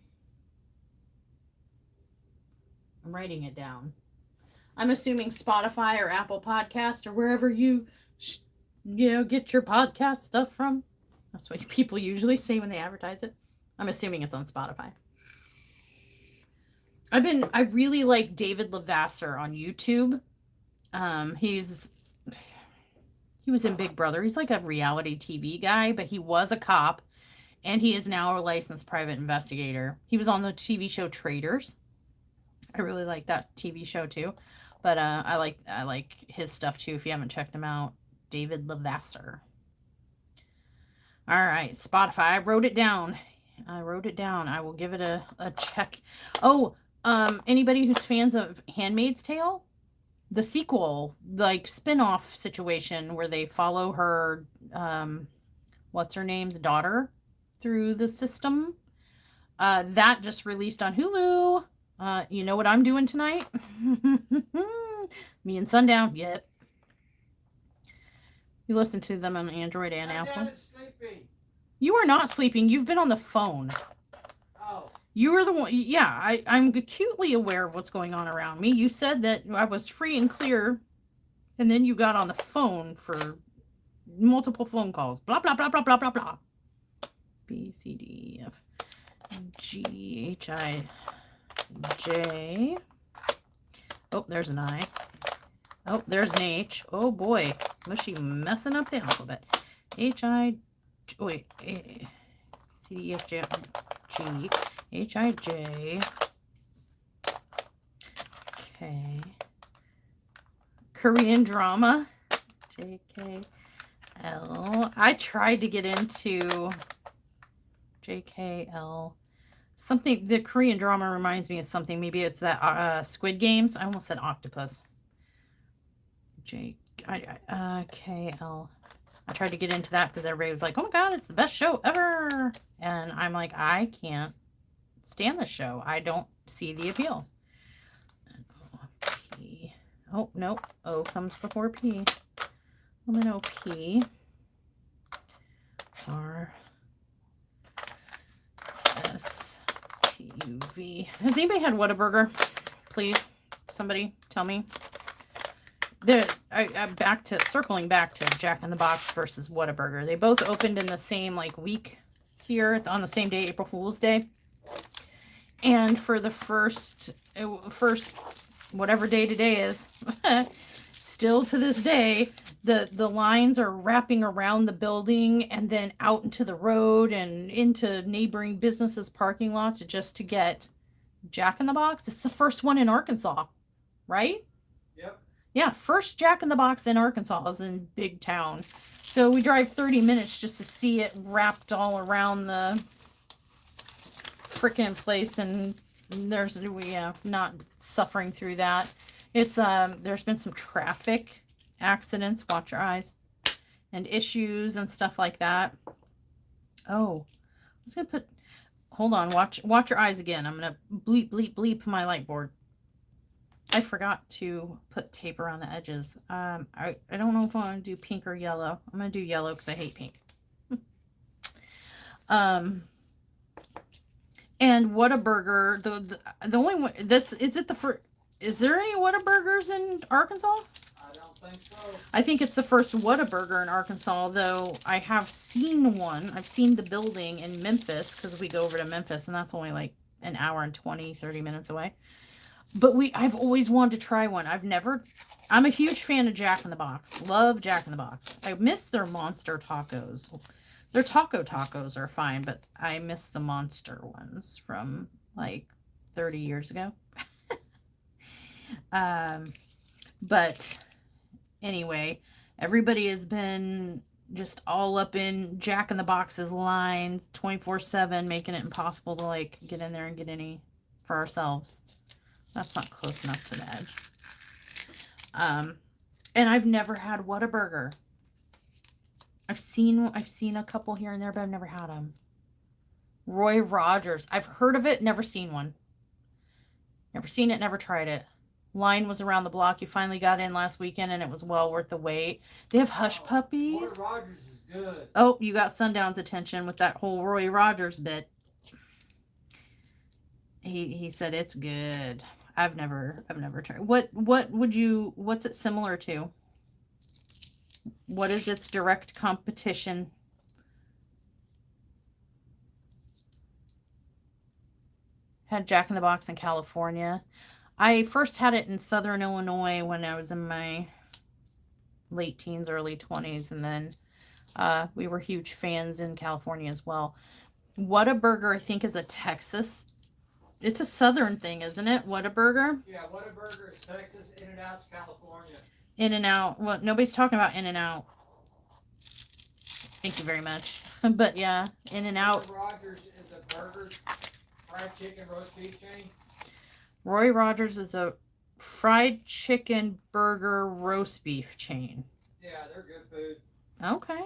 writing it down. I'm assuming Spotify or Apple Podcast or wherever you get your podcast stuff from. That's what people usually say when they advertise it. I'm assuming it's on Spotify. I really like David Lavasser on YouTube. He was in Big Brother. He's like a reality TV guy, but he was a cop, and he is now a licensed private investigator. He was on the TV show Traitors. I really like that TV show too, but I like his stuff too. If you haven't checked him out, David Lavasser. All right, Spotify. I wrote it down. I will give it a check. Oh, anybody who's fans of Handmaid's Tale, the sequel, like spin-off situation where they follow her, what's her name's daughter through the system, that just released on Hulu. You know what I'm doing tonight? Me and Sundown. Yep. You listen to them on Android and Apple. You are not sleeping. You've been on the phone. Oh. You are the one. Yeah, I'm acutely aware of what's going on around me. You said that I was free and clear, and then you got on the phone for multiple phone calls. Blah, blah, blah, blah, blah, blah, blah. B, C, D, F, G, H, I, J. Oh, there's an I. Oh, there's an H. Oh, boy. Was she messing up the alphabet? H, I, wait. C, D, F, G, G, H, I, J, K. Korean drama. J, K, L. I tried to get into J, K, L. Something, the Korean drama reminds me of something. Maybe it's that Squid Games. I almost said octopus. K, L. I tried to get into that because everybody was like, oh my God, it's the best show ever. And I'm like, I can't stand this show. I don't see the appeal. P. Oh, no. O comes before P. I'm an OP. R. S. T. U. V. Has anybody had Whataburger? Please, somebody tell me. Circling back to Jack in the Box versus Whataburger. They both opened in the same week here on the same day, April Fool's Day. And for the first whatever day today is, still to this day, the lines are wrapping around the building and then out into the road and into neighboring businesses' parking lots just to get Jack in the Box. It's the first one in Arkansas, right? Yep. Yeah, first Jack in the Box in Arkansas is in Big Town. So we drive 30 minutes just to see it wrapped all around the freaking place, and not suffering through that. It's there's been some traffic accidents, watch your eyes, and issues and stuff like that. Oh, I was gonna hold on, watch your eyes again. I'm gonna bleep bleep bleep my light board. I forgot to put tape around the edges. I don't know if I want to do pink or yellow. I'm going to do yellow because I hate pink. And Whataburger, the only one is it the first, is there any Whataburgers in Arkansas? I don't think so. I think it's the first Whataburger in Arkansas, though I have seen one. I've seen the building in Memphis because we go over to Memphis, and that's only like an hour and 30 minutes away. But I've always wanted to try one. I'm a huge fan of Jack in the Box. Love Jack in the Box. I miss their monster tacos. Their tacos are fine, but I miss the monster ones from 30 years ago. But anyway, everybody has been just all up in Jack in the Box's lines 24/7, making it impossible to get in there and get any for ourselves. That's not close enough to the edge. And I've never had Whataburger. I've seen a couple here and there, but I've never had them. Roy Rogers. I've heard of it, never seen one. Never seen it, never tried it. Line was around the block. You finally got in last weekend, and it was well worth the wait. They have hush puppies. Roy Rogers is good. Oh, you got Sundown's attention with that whole Roy Rogers bit. He said it's good. I've never tried. What's it similar to? What is its direct competition? Had Jack in the Box in California. I first had it in Southern Illinois when I was in my late teens, early 20s, and then we were huge fans in California as well. Whataburger, I think, is a Texas. It's a Southern thing, isn't it? Whataburger? Yeah, Whataburger is Texas, In-N-Out's California. In-N-Out. Well, nobody's talking about In-N-Out. Thank you very much. But yeah, In-N-Out. Roy Rogers is a burger, fried chicken, roast beef chain. Roy Rogers is a fried chicken burger roast beef chain. Yeah, they're good food. Okay.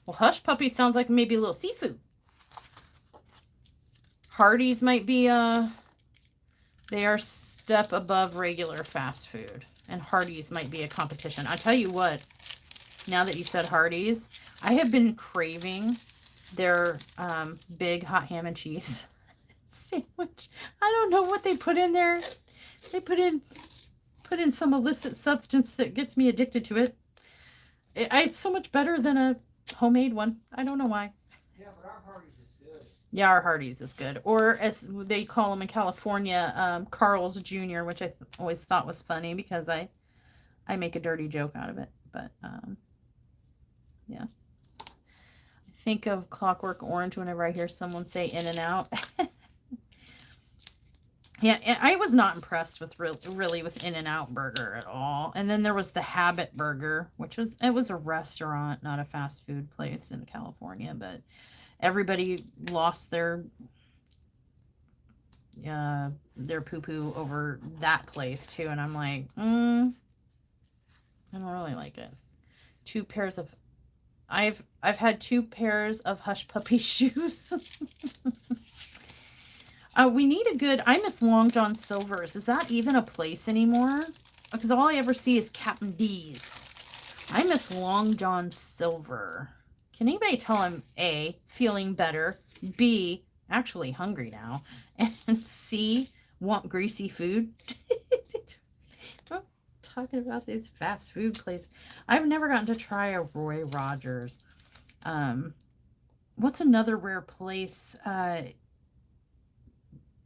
Well, Hush Puppy sounds like maybe a little seafood. Hardee's might be they are step above regular fast food, and Hardee's might be a competition. I tell you what, now that you said Hardee's, I have been craving their big hot ham and cheese sandwich. I don't know what they put in there. They put in some illicit substance that gets me addicted to it. It's so much better than a homemade one. I don't know why. Yeah, but our Hardee's is good. Yeah, our Hardee's is good. Or as they call them in California, Carl's Jr., which I always thought was funny because I make a dirty joke out of it. But yeah. I think of Clockwork Orange whenever I hear someone say In-N-Out. Yeah, I was not impressed with really with In-N-Out Burger at all. And then there was the Habit Burger, which was a restaurant, not a fast food place in California, but everybody lost their poo-poo over that place too, and I'm like, I don't really like it. I've had 2 pairs of Hush Puppy shoes. We need a good. I miss Long John Silver's. Is that even a place anymore? Because all I ever see is Captain D's. I miss Long John Silver. Can anybody tell I'm A, feeling better, B, actually hungry now, and C, want greasy food? I'm talking about these fast food places. I've never gotten to try a Roy Rogers. What's another rare place?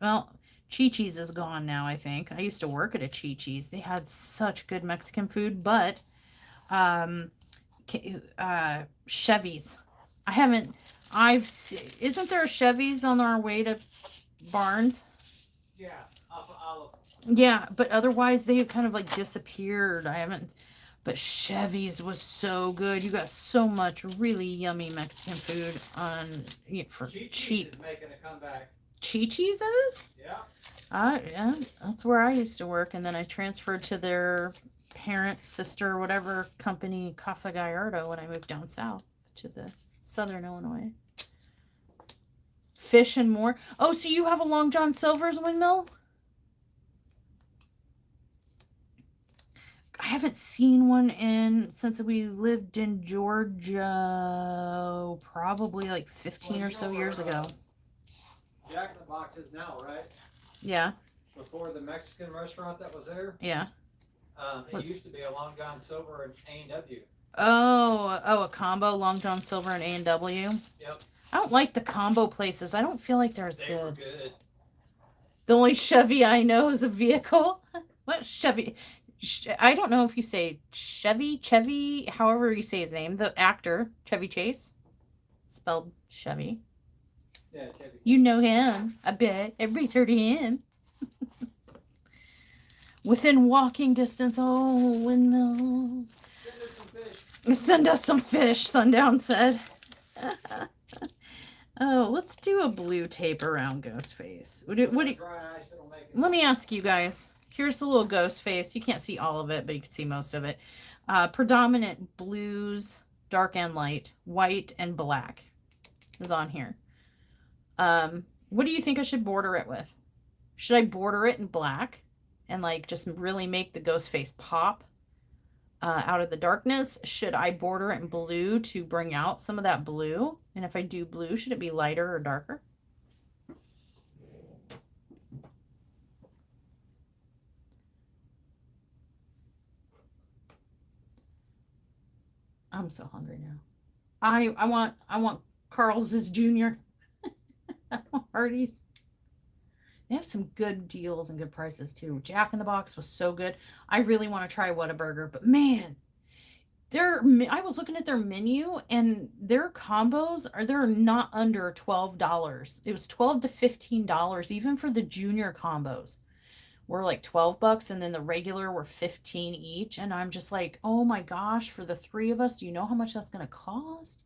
Well, Chi-Chi's is gone now, I think. I used to work at a Chi-Chi's. They had such good Mexican food, but Chevy's. Isn't there a Chevy's on our way to Barnes? Yeah, off of Olive. Yeah, but otherwise they kind of like disappeared. But Chevy's was so good. You got so much really yummy Mexican food for cheap. Is making a comeback. Chi-Chi's is? Yeah. Yeah, that's where I used to work, and then I transferred to their parent, sister, whatever company, Casa Gallardo, when I moved down south to the Southern Illinois. Fish and More. Oh, so you have a Long John Silver's windmill? I haven't seen one since we lived in Georgia, probably like 15 or so years ago. Jack in the Box is now, right? Yeah. Before the Mexican restaurant that was there? Yeah. It used to be a Long John Silver and A&W. Oh, a combo, Long John Silver and A&W? Yep. I don't like the combo places. I don't feel like they're as They good. were good. The only Chevy I know is a vehicle. What Chevy? I don't know if you say Chevy, however you say his name. The actor, Chevy Chase. Spelled Chevy. Yeah, Chevy. You know him, I bet. Everybody's heard of him. Within walking distance, oh, windmills. Send us some fish. Send us some fish, Sundown said. Oh, let's do a blue tape around Ghostface. Let me ask you guys. Here's the little Ghostface. You can't see all of it, but you can see most of it. Predominant blues, dark and light, white and black is on here. What do you think I should border it with? Should I border it in black and like just really make the ghost face pop out of the darkness? Should I border it in blue to bring out some of that blue? And if I do blue, should it be lighter or darker? I'm so hungry now. I want Carl's Jr. Hardee's. They have some good deals and good prices too. Jack in the Box was so good. I really want to try Whataburger, but man, I was looking at their menu and their combos they're not under $12. It was $12 to $15 even for the junior combos. Were like $12 and then the regular were 15 each, and I'm just like, "Oh my gosh, for the 3 of us, do you know how much that's going to cost?"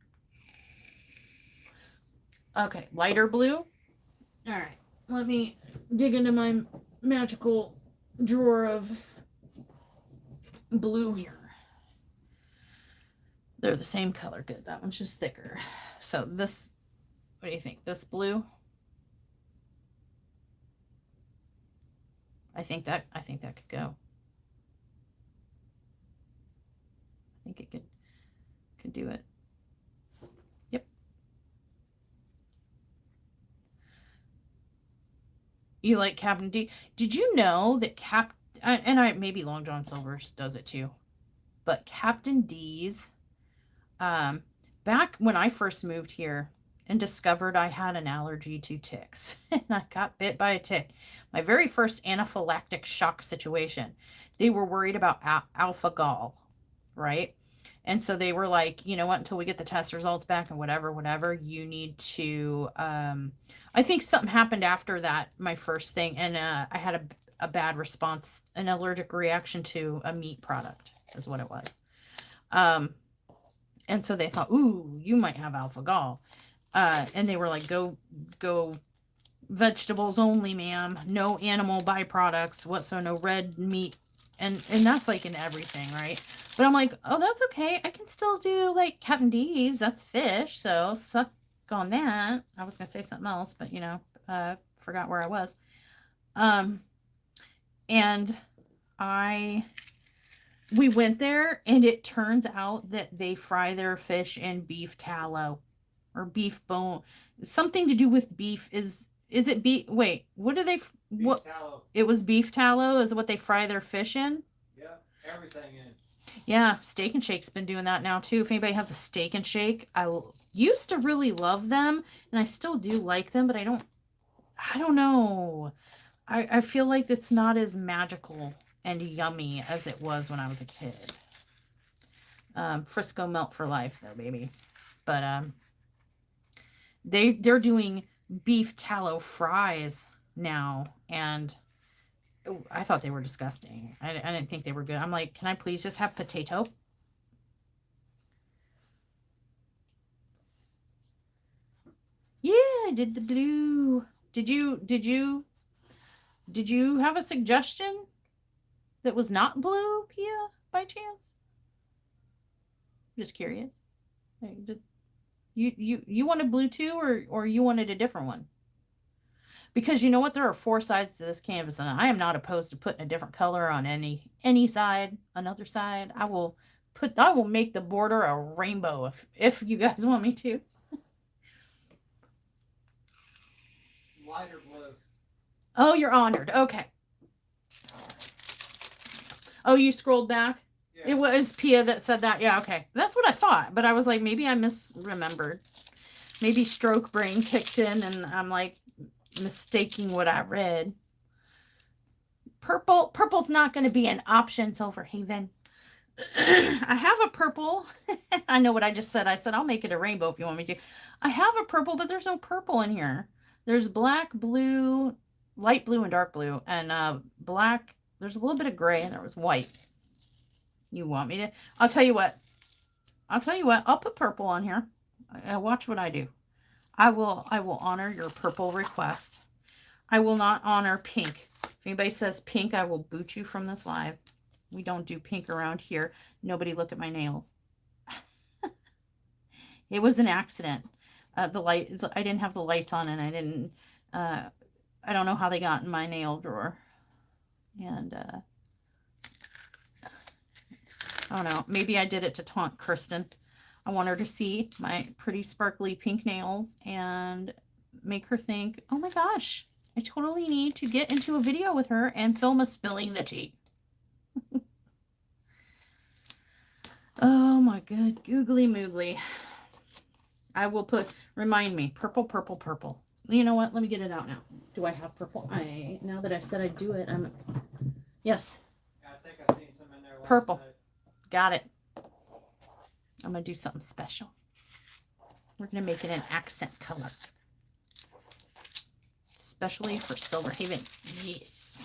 Okay, lighter blue. All right. Let me dig into my magical drawer of blue here. They're the same color. Good. That one's just thicker. So this, what do you think? This blue? I think that could go. I think it could do it. Yep. You like Captain D? Did you know that maybe Long John Silver's does it too, but Captain D's, back when I first moved here and discovered I had an allergy to ticks and I got bit by a tick, my very first anaphylactic shock situation, they were worried about alpha gal, right? And so they were like, you know what, until we get the test results back and whatever, you need to, I think something happened after that, my first thing. And I had a bad response, an allergic reaction to a meat product is what it was. And so they thought, ooh, you might have alpha gal. And they were like, go vegetables only, ma'am. No animal byproducts whatsoever, no red meat. And that's like in everything, right? But I'm like, oh, that's okay. I can still do like Captain D's. That's fish. So suck on that. I was going to say something else, but forgot where I was. And we went there and it turns out that they fry their fish in beef tallow or beef bone. Something to do with beef. Is it beef? Wait, what do they, Beef tallow. It was beef tallow is what they fry their fish in? Yeah, everything in. Yeah, Steak and Shake's been doing that now too. If anybody has a Steak and Shake, I used to really love them and I still do like them, but I don't know. I feel like it's not as magical and yummy as it was when I was a kid. Frisco melt for life though, baby. But they're doing beef tallow fries now, and I thought they were disgusting. I didn't think they were good. I'm like, can I please just have potato? Yeah, I did the blue. Did you have a suggestion that was not blue, Pia, by chance? Just curious. You wanted blue too, or you wanted a different one? Because you know what, there are 4 sides to this canvas, and I am not opposed to putting a different color on any side, another side. I will make the border a rainbow if you guys want me to. Lighter blue. Oh, you're honored. Okay. Oh, you scrolled back? Yeah. It was Pia that said that. Yeah, okay. That's what I thought, but I was like, maybe I misremembered. Maybe stroke brain kicked in and I'm like mistaking what I read. Purple's not going to be an option, Silverhaven. I have a purple. I know what I just said. I said, I'll make it a rainbow if you want me to. I have a purple, but there's no purple in here. There's black, blue, light blue, and dark blue. And black, there's a little bit of gray, and there was white. You want me to? I'll tell you what. I'll put purple on here. Watch what I do. I will honor your purple request. I will not honor pink. If anybody says pink, I will boot you from this live. We don't do pink around here. Nobody look at my nails. It was an accident. I didn't have the lights on, and I don't know how they got in my nail drawer. And, I don't know. Maybe I did it to taunt Kristen. I want her to see my pretty sparkly pink nails and make her think, oh my gosh, I totally need to get into a video with her and film us spilling the tea. Oh my good googly moogly. I will remind me, purple, purple, purple. You know what? Let me get it out now. Do I have purple? Now that I said I'd do it, yes. I think I've seen some in there. Purple. Got it. I'm going to do something special. We're going to make it an accent color. Especially for Silver Haven. Yes.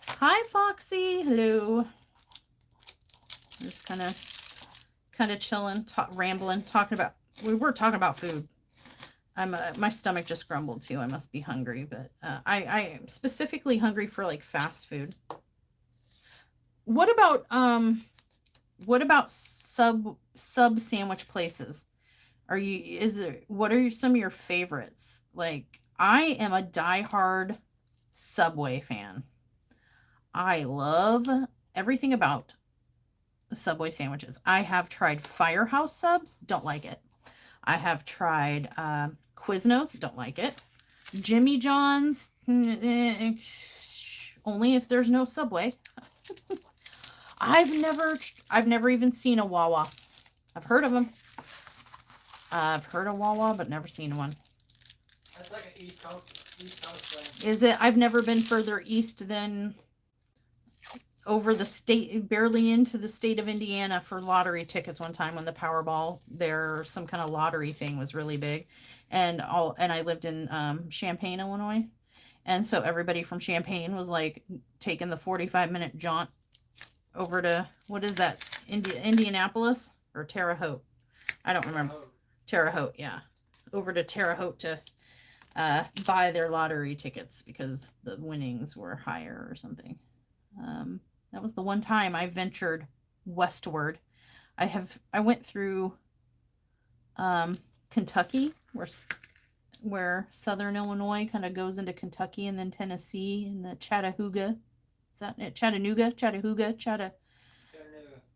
Hi, Foxy. Hello. I'm just kind of chilling, rambling, we were talking about food. My stomach just grumbled too. I must be hungry, but I am specifically hungry for like fast food. What about sub sandwich places? What are some of your favorites? Like, I am a diehard Subway fan. I love everything about Subway sandwiches. I have tried Firehouse subs, don't like it. I have tried Quiznos, don't like it. Jimmy John's, only if there's no Subway. I've never even seen a Wawa. I've heard of them. I've heard of Wawa, but never seen one. That's like an East Coast thing. Is it? I've never been further east than over the state, barely into the state of Indiana for lottery tickets one time when the Powerball, some kind of lottery thing was really big. And I lived in Champaign, Illinois. And so everybody from Champaign was like taking the 45-minute jaunt over to, what is that? Indianapolis or Terre Haute? I don't remember. Terre Haute, yeah. Over to Terre Haute to buy their lottery tickets because the winnings were higher or something. That was the one time I ventured westward. I went through Kentucky, where southern Illinois kind of goes into Kentucky, and then Tennessee and the Chattanooga. Is that it? Chattanooga.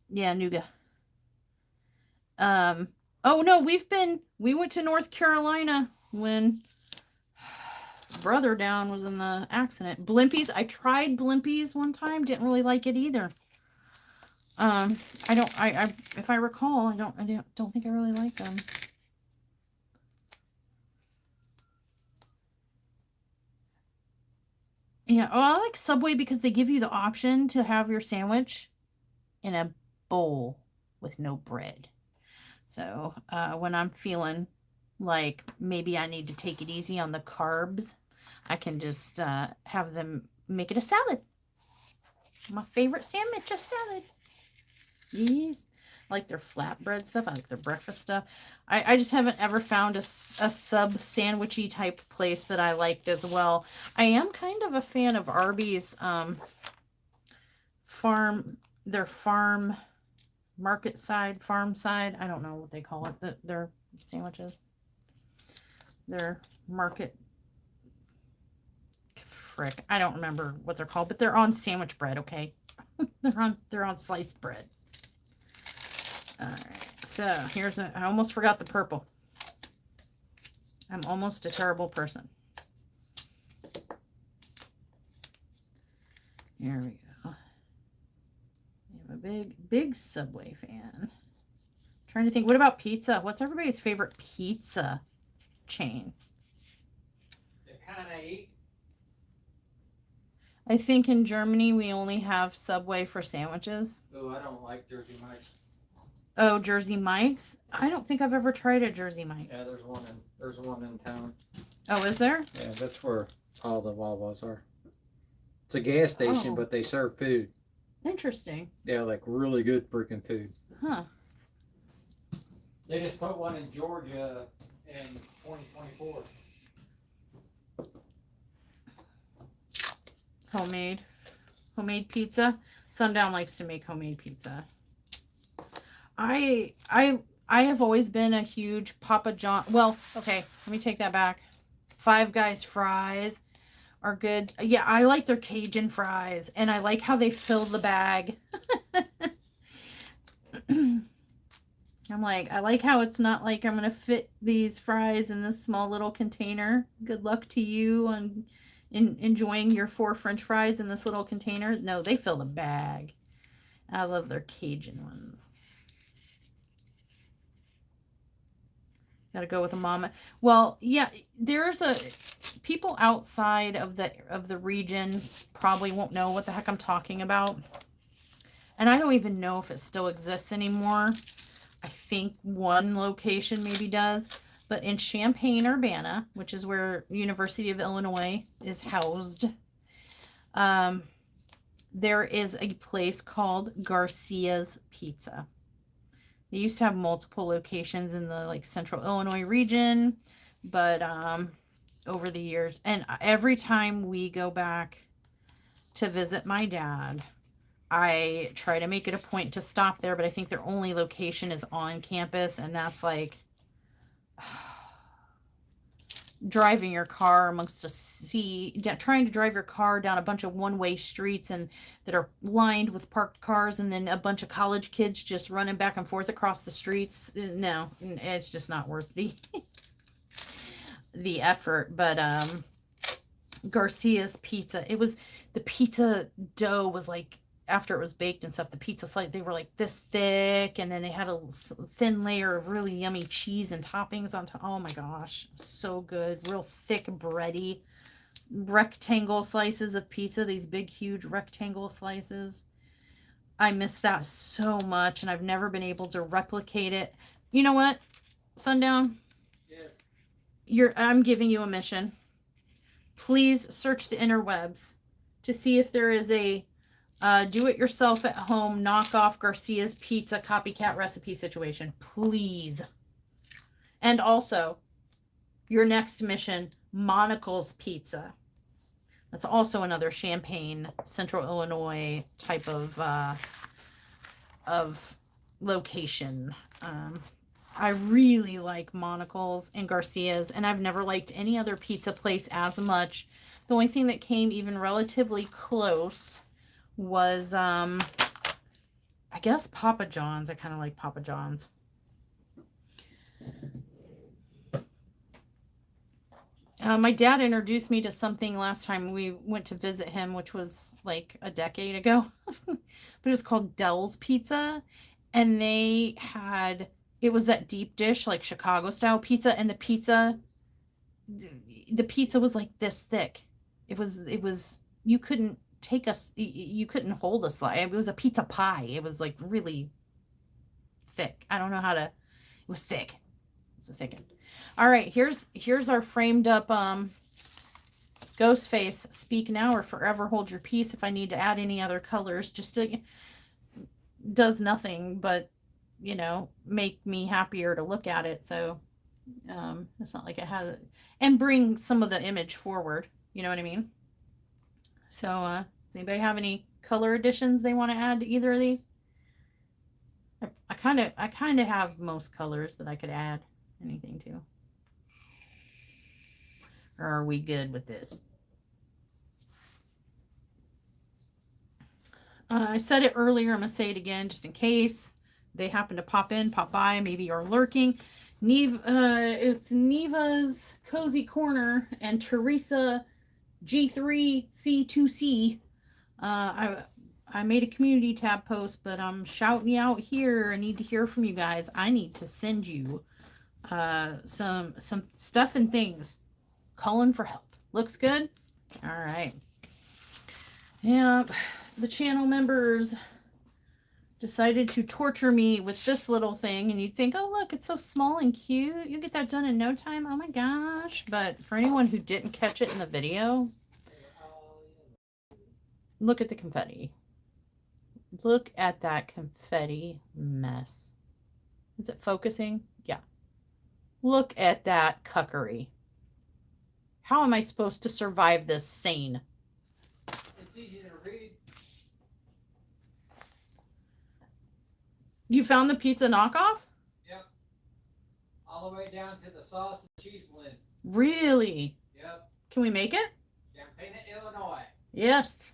Yeah, Nooga. Oh no, we went to North Carolina when brother down was in the accident. Blimpies. I tried Blimpies one time. Didn't really like it either. If I recall, I don't think I really like them. Yeah, well, I like Subway because they give you the option to have your sandwich in a bowl with no bread. So when I'm feeling like maybe I need to take it easy on the carbs, I can just have them make it a salad. My favorite sandwich, a salad. Yes. I like their flatbread stuff. I like their breakfast stuff. I just haven't ever found a sub sandwichy type place that I liked as well. I am kind of a fan of Arby's farm market side, farm side. I don't know what they call it. Their sandwiches. Their market. Frick. I don't remember what they're called, but they're on sandwich bread, okay? they're on sliced bread. All right, so I almost forgot the purple. I'm almost a terrible person. Here we go. We have a big Subway fan. Trying to think, what about pizza? What's everybody's favorite pizza chain? They kind of eat. I think in Germany we only have Subway for sandwiches. Oh, I don't like Jersey Mike's. Oh, Jersey Mike's? I don't think I've ever tried a Jersey Mike's. Yeah, there's one in town. Oh, is there? Yeah, that's where all the Wawas are. It's a gas station, but they serve food. Interesting. Yeah, like really good freaking food. Huh. They just put one in Georgia in 2024. Homemade pizza. Sundown likes to make homemade pizza. I have always been a huge Papa John. Well, okay, let me take that back. Five Guys fries are good. Yeah, I like their Cajun fries, and I like how they fill the bag. I'm like, I like how it's not like I'm gonna fit these fries in this small little container. Good luck to you on enjoying your 4 French fries in this little container. No, they fill the bag. I love their Cajun ones. Gotta go with a mama. Well, yeah, there's a people outside of the region probably won't know what the heck I'm talking about. And I don't even know if it still exists anymore. I think one location maybe does. But in Champaign-Urbana, which is where University of Illinois is housed, there is a place called Garcia's Pizza. They used to have multiple locations in the like central Illinois region, but over the years, and every time we go back to visit my dad, I try to make it a point to stop there, but I think their only location is on campus, and that's like driving your car amongst a sea, trying to drive your car down a bunch of one-way streets and that are lined with parked cars, and then a bunch of college kids just running back and forth across the streets. No, it's just not worth the effort. But Garcia's Pizza, it was, the pizza dough was like, after it was baked and stuff, the pizza slice, they were like this thick, and then they had a thin layer of really yummy cheese and toppings on top. Oh my gosh, so good. Real thick, bready rectangle slices of pizza, these big, huge rectangle slices. I miss that so much, and I've never been able to replicate it. You know what, Sundown? Yes. I'm giving you a mission. Please search the interwebs to see if there is a do-it-yourself at home knockoff Garcia's Pizza copycat recipe situation, please. And also, your next mission, Monocle's Pizza. That's also another Champaign, Central Illinois type of location. I really like Monocle's and Garcia's, and I've never liked any other pizza place as much. The only thing that came even relatively close was I guess Papa John's. I kind of like Papa John's. My dad introduced me to something last time we went to visit him, which was like a decade ago. But it was called Dell's Pizza, and they had, it was that deep dish like Chicago style pizza, and the pizza was like this thick. It was you couldn't take us, you couldn't hold a slice. It was a pizza pie. It was like really thick. I don't know how to, it was thick. It's a thick one. All right, here's our framed up ghost face. Speak now or forever hold your peace. If I need to add any other colors, just to, does nothing but, you know, make me happier to look at it. So it's not like it has, and bring some of the image forward, you know what I mean? So does anybody have any color additions they want to add to either of these? I kind of have most colors that I could add anything to. Or are we good with this? I said it earlier, I'm going to say it again just in case they happen to pop in, pop by, maybe are lurking. It's Neva's Cozy Corner and Teresa G3C2C. I made a community tab post, but I'm shouting you out here. I need to hear from you guys. I need to send you some stuff and things. Calling for help. Looks good? All right. Yep. The channel members decided to torture me with this little thing, and you'd think, oh look, it's so small and cute, you get that done in no time. Oh my gosh. But for anyone who didn't catch it in the video, look at the confetti. Look at that confetti mess. Is it focusing? Yeah. Look at that cuckery. How am I supposed to survive this sane? It's easy to read. You found the pizza knockoff? Yep. All the way down to the sauce and cheese blend. Really? Yep. Can we make it? Champaign, Illinois. Yes.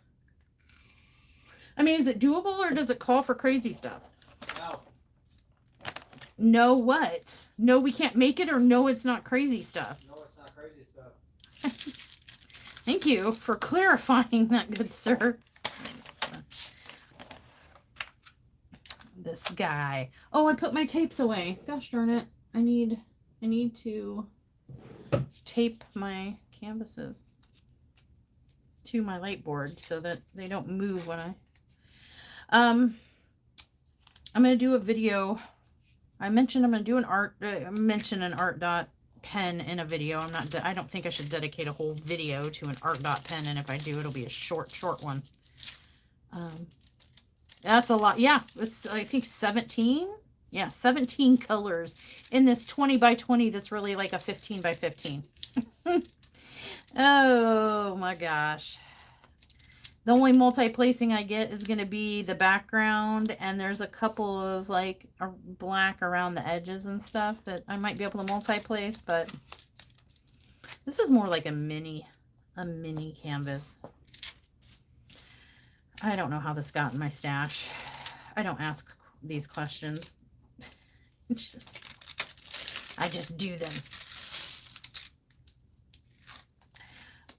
I mean, is it doable or does it call for crazy stuff? No. No what? No, we can't make it, or no, it's not crazy stuff. No, it's not crazy stuff. Thank you for clarifying that, good sir. This guy. Oh, I put my tapes away. Gosh darn it. I need to tape my canvases to my light board so that they don't move when I'm gonna do a video. I mentioned I'm gonna do an art dot pen in a video. I don't think I should dedicate a whole video to an art dot pen, and if I do, it'll be a short one. That's a lot. Yeah, it's, I think 17. Yeah, 17 colors in this 20 by 20 that's really like a 15 by 15. Oh my gosh. The only multi-placing I get is going to be the background, and there's a couple of like black around the edges and stuff that I might be able to multi-place, but this is more like a mini canvas. I don't know how this got in my stash. I don't ask these questions. I just do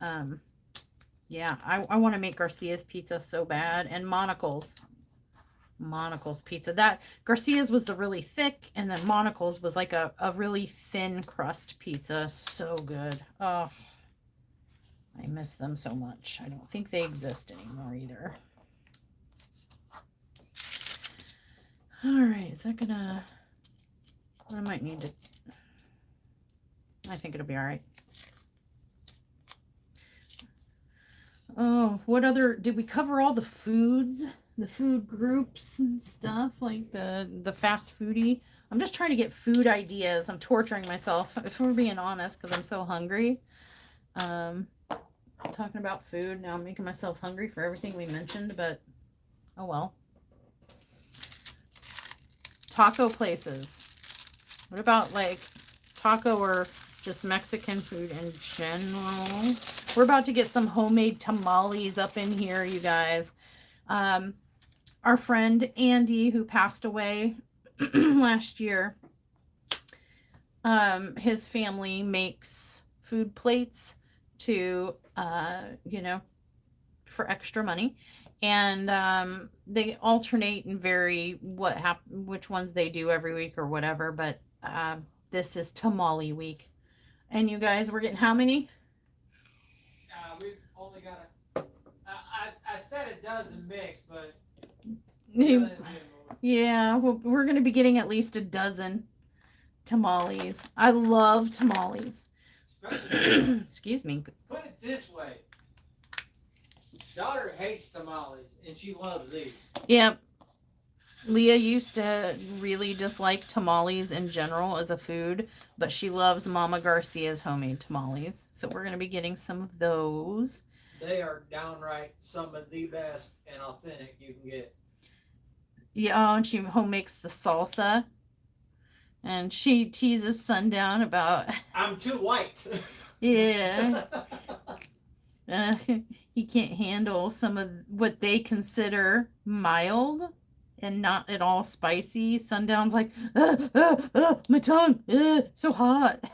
them. Yeah, I want to make Garcia's pizza so bad, and Monocle's pizza. That Garcia's was the really thick, and then Monocle's was like a really thin crust pizza. So good. Oh, I miss them so much. I don't think they exist anymore either. All right, is that gonna... I might need to... I think it'll be all right. Oh, what other... Did we cover all the foods? The food groups and stuff? Like the fast foodie? I'm just trying to get food ideas. I'm torturing myself, if we're being honest, because I'm so hungry. Talking about food, now I'm making myself hungry for everything we mentioned, but oh well. Taco places. What about like taco or just Mexican food in general? We're about to get some homemade tamales up in here, you guys. Our friend Andy, who passed away last year, his family makes food plates to, for extra money. And they alternate and vary which ones they do every week or whatever. But this is tamale week. And you guys, we're getting how many? We've only got I said a dozen mixed, but yeah, well, we're going to be getting at least a dozen tamales. I love tamales. Excuse me. Put it this way. Daughter hates tamales, and she loves these. Yep. Leah used to really dislike tamales in general as a food, but she loves Mama Garcia's homemade tamales. So we're going to be getting some of those. They are downright some of the best and authentic you can get. Yeah, and she home makes the salsa. And she teases Sundown about... I'm too white. Yeah. He can't handle some of what they consider mild and not at all spicy. Sundown's like, my tongue, so hot.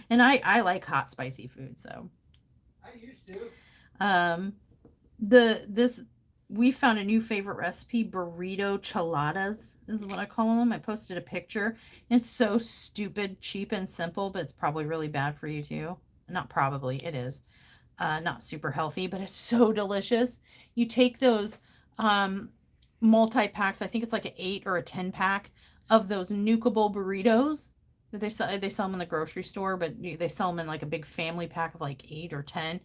And I like hot, spicy food, so. I used to. We found a new favorite recipe, burrito chaladas is what I call them. I posted a picture. It's so stupid, cheap, and simple, but it's probably really bad for you too. Not probably, it is. Not super healthy, but it's so delicious. You take those multi-packs, I think it's like an 8 or a 10 pack of those Nukeable burritos that they sell them in the grocery store, but they sell them in like a big family pack of like 8 or 10.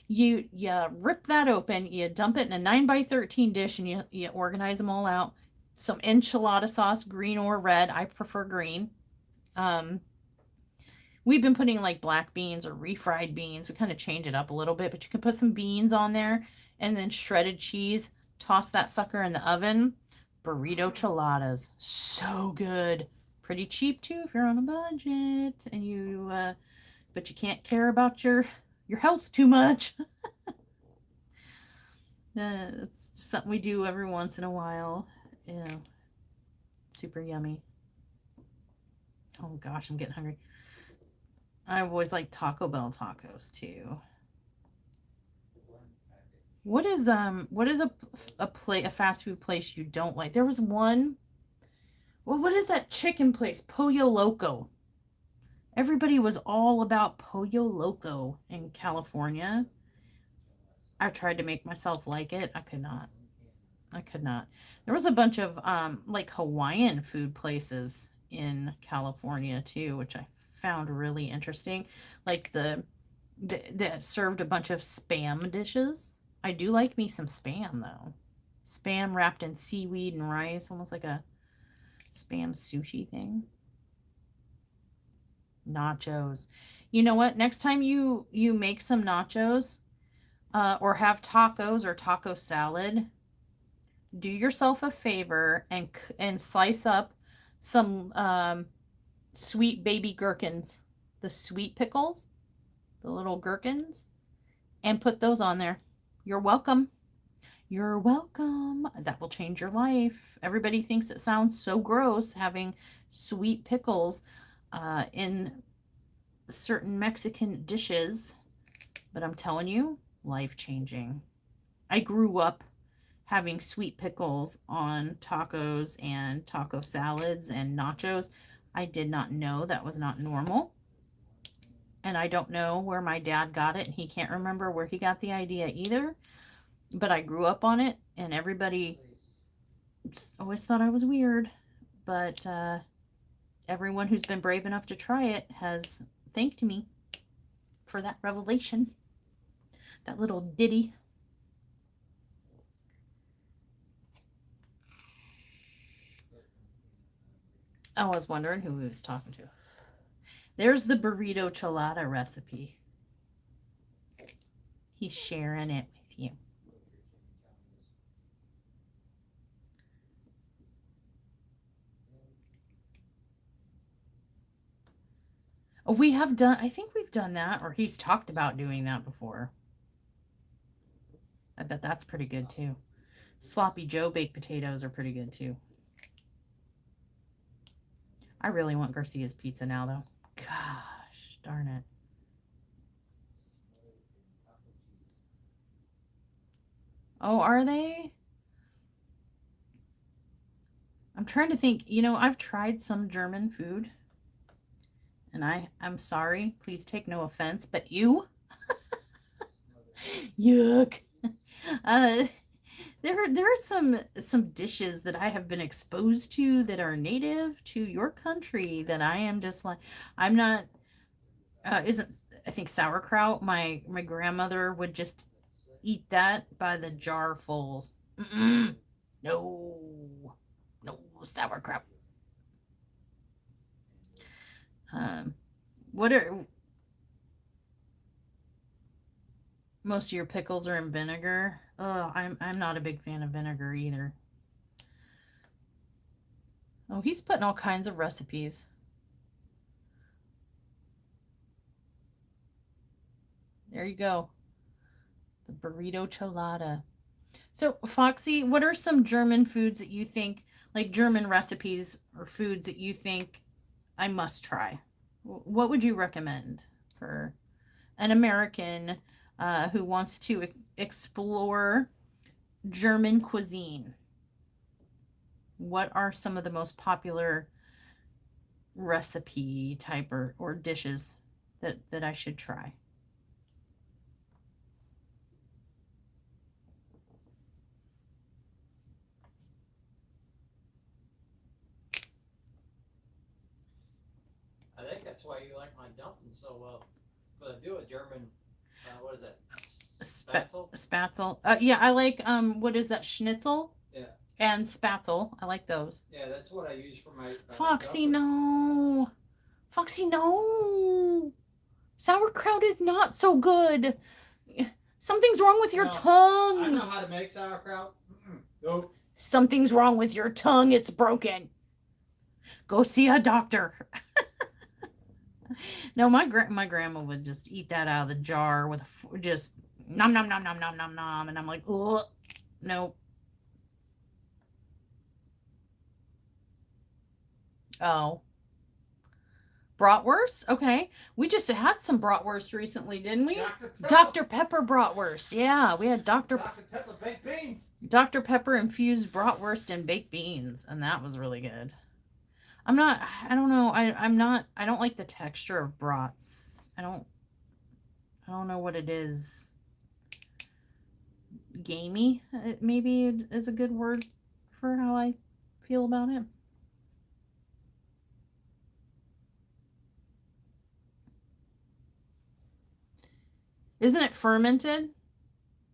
You rip that open, you dump it in a 9x13 dish, and you organize them all out. Some enchilada sauce, green or red. I prefer green. We've been putting like black beans or refried beans. We kind of change it up a little bit, but you can put some beans on there and then shredded cheese. Toss that sucker in the oven. Burrito chiladas. So good. Pretty cheap too if you're on a budget and but you can't care about your health too much. It's something we do every once in a while. Super yummy. Oh gosh, I'm getting hungry. I've always liked Taco Bell tacos too. What is a fast food place you don't like? There was one. Well, what is that chicken place? Pollo Loco. Everybody was all about Pollo Loco in California. I tried to make myself like it. I could not. There was a bunch of like Hawaiian food places in California too, which I found really interesting. Like that served a bunch of spam dishes. I do like me some spam though. Spam wrapped in seaweed and rice, almost like a spam sushi thing. Nachos. You know what? Next time you make some nachos, or have tacos or taco salad, do yourself a favor and slice up some sweet baby gherkins, the sweet pickles, the little gherkins, and put those on there. You're welcome. You're welcome. That will change your life. Everybody thinks it sounds so gross having sweet pickles in certain Mexican dishes, but I'm telling you, life changing. I grew up having sweet pickles on tacos and taco salads and nachos. I did not know that was not normal. And I don't know where my dad got it. And he can't remember where he got the idea either. But I grew up on it, and everybody always thought I was weird. But everyone who's been brave enough to try it has thanked me for that revelation. That little ditty. I was wondering who he was talking to. There's the burrito chelada recipe. He's sharing it with you. Oh, I think we've done that, or he's talked about doing that before. I bet that's pretty good too. Sloppy Joe baked potatoes are pretty good too. I really want Garcia's pizza now, though. Gosh, darn it. Oh, are they? I'm trying to think. I've tried some German food, and I'm sorry. Please take no offense, but you? Yuck. Uh, there are some dishes that I have been exposed to that are native to your country that I am just like, I'm not. Isn't I think sauerkraut? My grandmother would just eat that by the jarfuls. Mm-mm. No, no sauerkraut. What are most of your pickles are in vinegar? Oh, I'm not a big fan of vinegar either. Oh, he's putting all kinds of recipes. There you go. The burrito chelada. So, Foxy, what are some German foods that you think, like German recipes or foods that you think I must try? What would you recommend for an American who wants to explore German cuisine? What are some of the most popular recipe type or dishes that I should try? I think that's why you like my dumplings so well. But I do a German, what is that? Spatzel. Yeah, I like what is that? Schnitzel? Yeah. And spatzel. I like those. Yeah, that's what I use for my Foxy, dumplings. no. Foxy, no. Sauerkraut is not so good. Something's wrong with your No, tongue. I know how to make sauerkraut. Nope. Something's wrong with your tongue. It's broken. Go see a doctor. No, my grandma would just eat that out of the jar with just nom nom nom nom nom nom nom, and I'm like, ugh, nope. Oh, bratwurst. Okay, we just had some bratwurst recently, didn't we? Dr. Pepper bratwurst. Yeah, we had Dr. Pepper baked beans. Dr. Pepper infused bratwurst and baked beans, and that was really good. I don't know. I don't like the texture of brats. I don't know what it is. Gamey, maybe is a good word for how I feel about it. Isn't it fermented?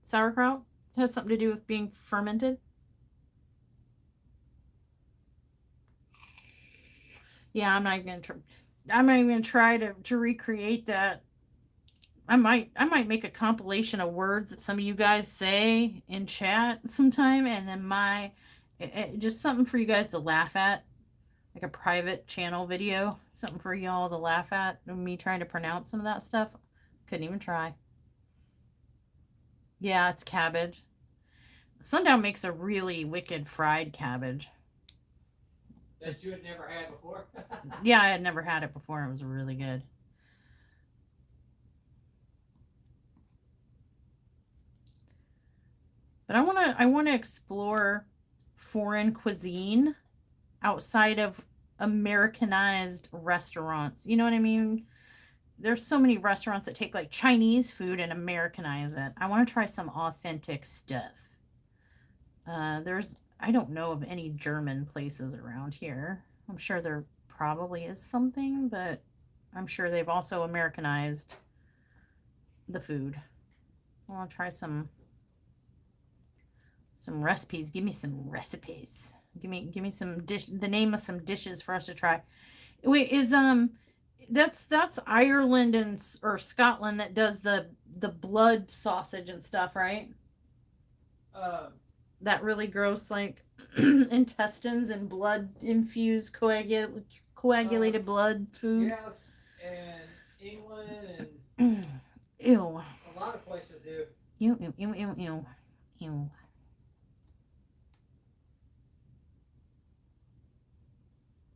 Sauerkraut? It has something to do with being fermented. Yeah, I'm not even gonna try to recreate that. I might make a compilation of words that some of you guys say in chat sometime, and then just something for you guys to laugh at, like a private channel video, something for y'all to laugh at. Me trying to pronounce some of that stuff, couldn't even try. Yeah, it's cabbage. Sundown makes a really wicked fried cabbage. That you had never had before? Yeah, I had never had it before. It was really good. But I want to explore foreign cuisine outside of Americanized restaurants. You know what I mean? There's so many restaurants that take like Chinese food and Americanize it. I want to try some authentic stuff. I don't know of any German places around here. I'm sure there probably is something, but I'm sure they've also Americanized the food. I want to try some recipes. Give me some recipes. Give me some the name of some dishes for us to try. Wait, is that's Ireland or Scotland that does the blood sausage and stuff, right? That really gross, like intestines and blood infused coagulated blood food. Yes, and England and ew. A lot of places do. Ew.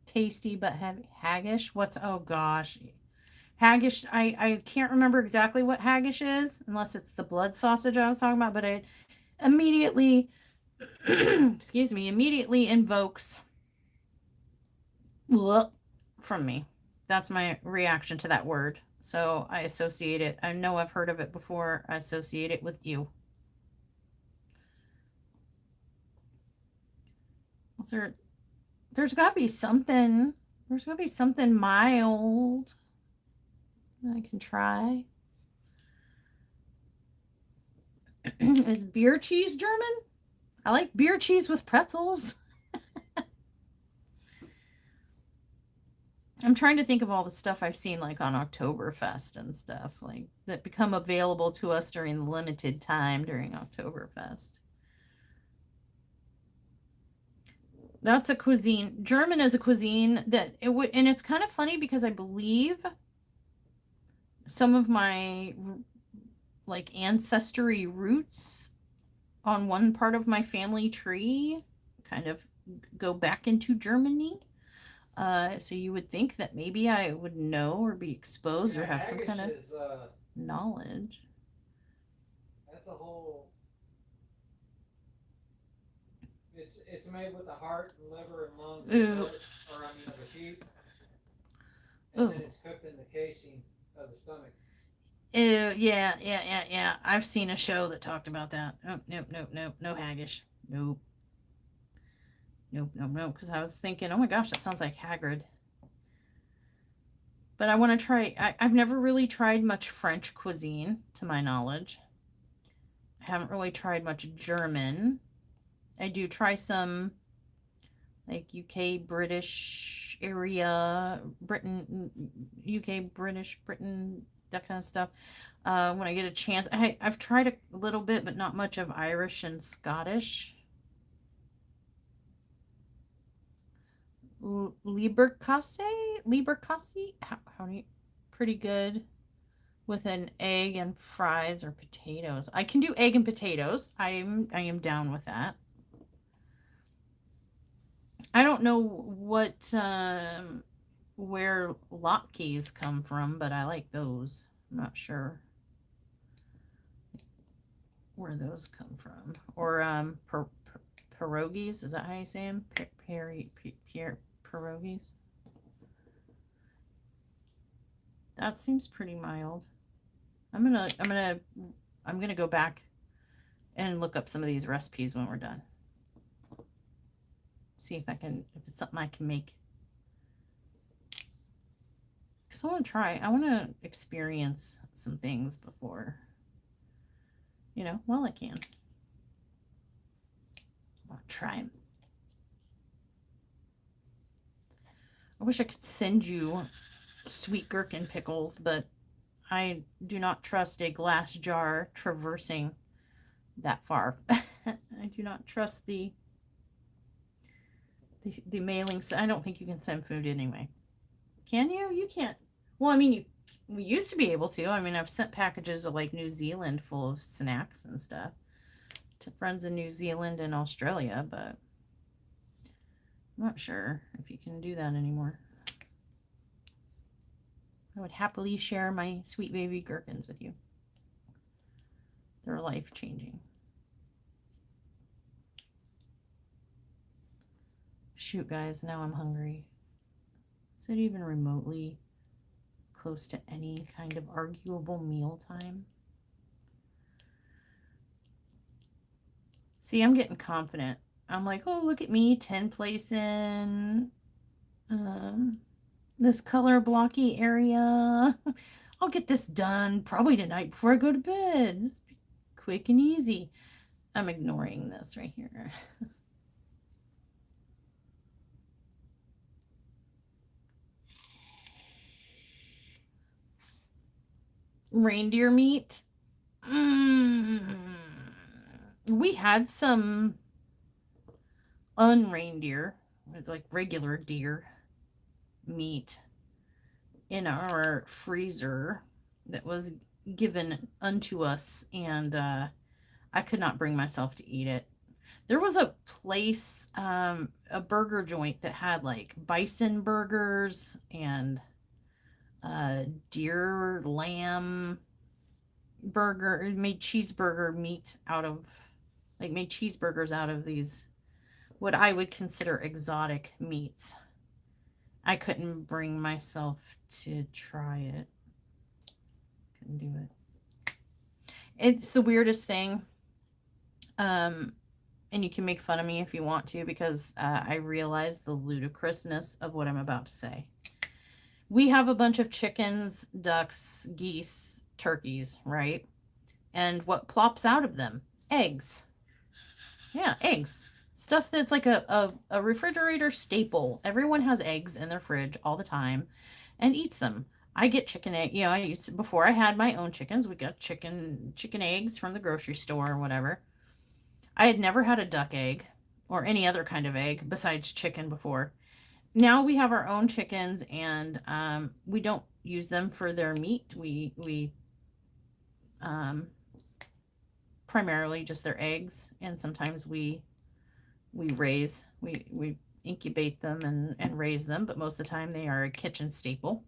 Tasty but heavy. Haggish? Oh gosh. Haggish, I can't remember exactly what haggish is, unless it's the blood sausage I was talking about, but it immediately excuse me, immediately invokes from me. That's my reaction to that word. So I associate it. I know I've heard of it before. I associate it with you. There's gotta be something. There's gotta be something mild that I can try. Is beer cheese German? I like beer cheese with pretzels. I'm trying to think of all the stuff I've seen like on Oktoberfest and stuff like that become available to us during limited time during Oktoberfest. That's a cuisine. German is a cuisine that it would, and it's kind of funny because I believe some of my like ancestry roots on one part of my family tree kind of go back into Germany. So you would think that maybe I would know or be exposed or have some kind of knowledge. That's a whole. It's made with the heart and liver and lungs of a sheep, and then it's cooked in the casing of the stomach. Yeah. I've seen a show that talked about that. Oh, nope. No haggish. Nope. Because I was thinking, oh my gosh, that sounds like Hagrid. But I want to try. I've never really tried much French cuisine, to my knowledge. I haven't really tried much German. I do try some like UK, British area, Britain, UK, British, Britain, that kind of stuff. When I get a chance, I've tried a little bit, but not much of Irish and Scottish. Libercase. How do you? Pretty good with an egg and fries or potatoes. I can do egg and potatoes. I am down with that. I don't know what where latkes come from, but I like those. I'm not sure where those come from. Or pierogies, is that how you say them? Pierogies. That seems pretty mild. I'm gonna go back and look up some of these recipes when we're done. See if if it's something I can make. Because I want to try. I want to experience some things before, well, I can. I want to try them. I wish I could send you sweet gherkin pickles, but I do not trust a glass jar traversing that far. I do not trust the mailing. I don't think you can send food anyway. Can you? You can't. Well, I mean, we used to be able to. I mean, I've sent packages to like New Zealand full of snacks and stuff to friends in New Zealand and Australia, but I'm not sure if you can do that anymore. I would happily share my sweet baby gherkins with you. They're life-changing. Shoot, guys, now I'm hungry. Is it even remotely close to any kind of arguable mealtime? See, I'm getting confident. I'm like, oh, look at me, 10 place in this color blocky area. I'll get this done probably tonight before I go to bed. It's quick and easy. I'm ignoring this right here. Reindeer meat. We had some unreindeer, it's like regular deer meat in our freezer that was given unto us, and I could not bring myself to eat it. There was a place, a burger joint that had like bison burgers and deer lamb burger. It made cheeseburger meat out of, like, made cheeseburgers out of these, what I would consider exotic meats. I couldn't bring myself to try it. Couldn't do it. It's the weirdest thing. And you can make fun of me if you want to, because I realize the ludicrousness of what I'm about to say. We have a bunch of chickens, ducks, geese, turkeys, right? And what plops out of them? Eggs. Yeah, eggs. Stuff that's like a refrigerator staple. Everyone has eggs in their fridge all the time and eats them. I get chicken egg. I used to, before I had my own chickens, we got chicken eggs from the grocery store or whatever. I had never had a duck egg or any other kind of egg besides chicken before. Now we have our own chickens, and we don't use them for their meat. We primarily just their eggs, and sometimes we incubate them and raise them, but most of the time they are a kitchen staple.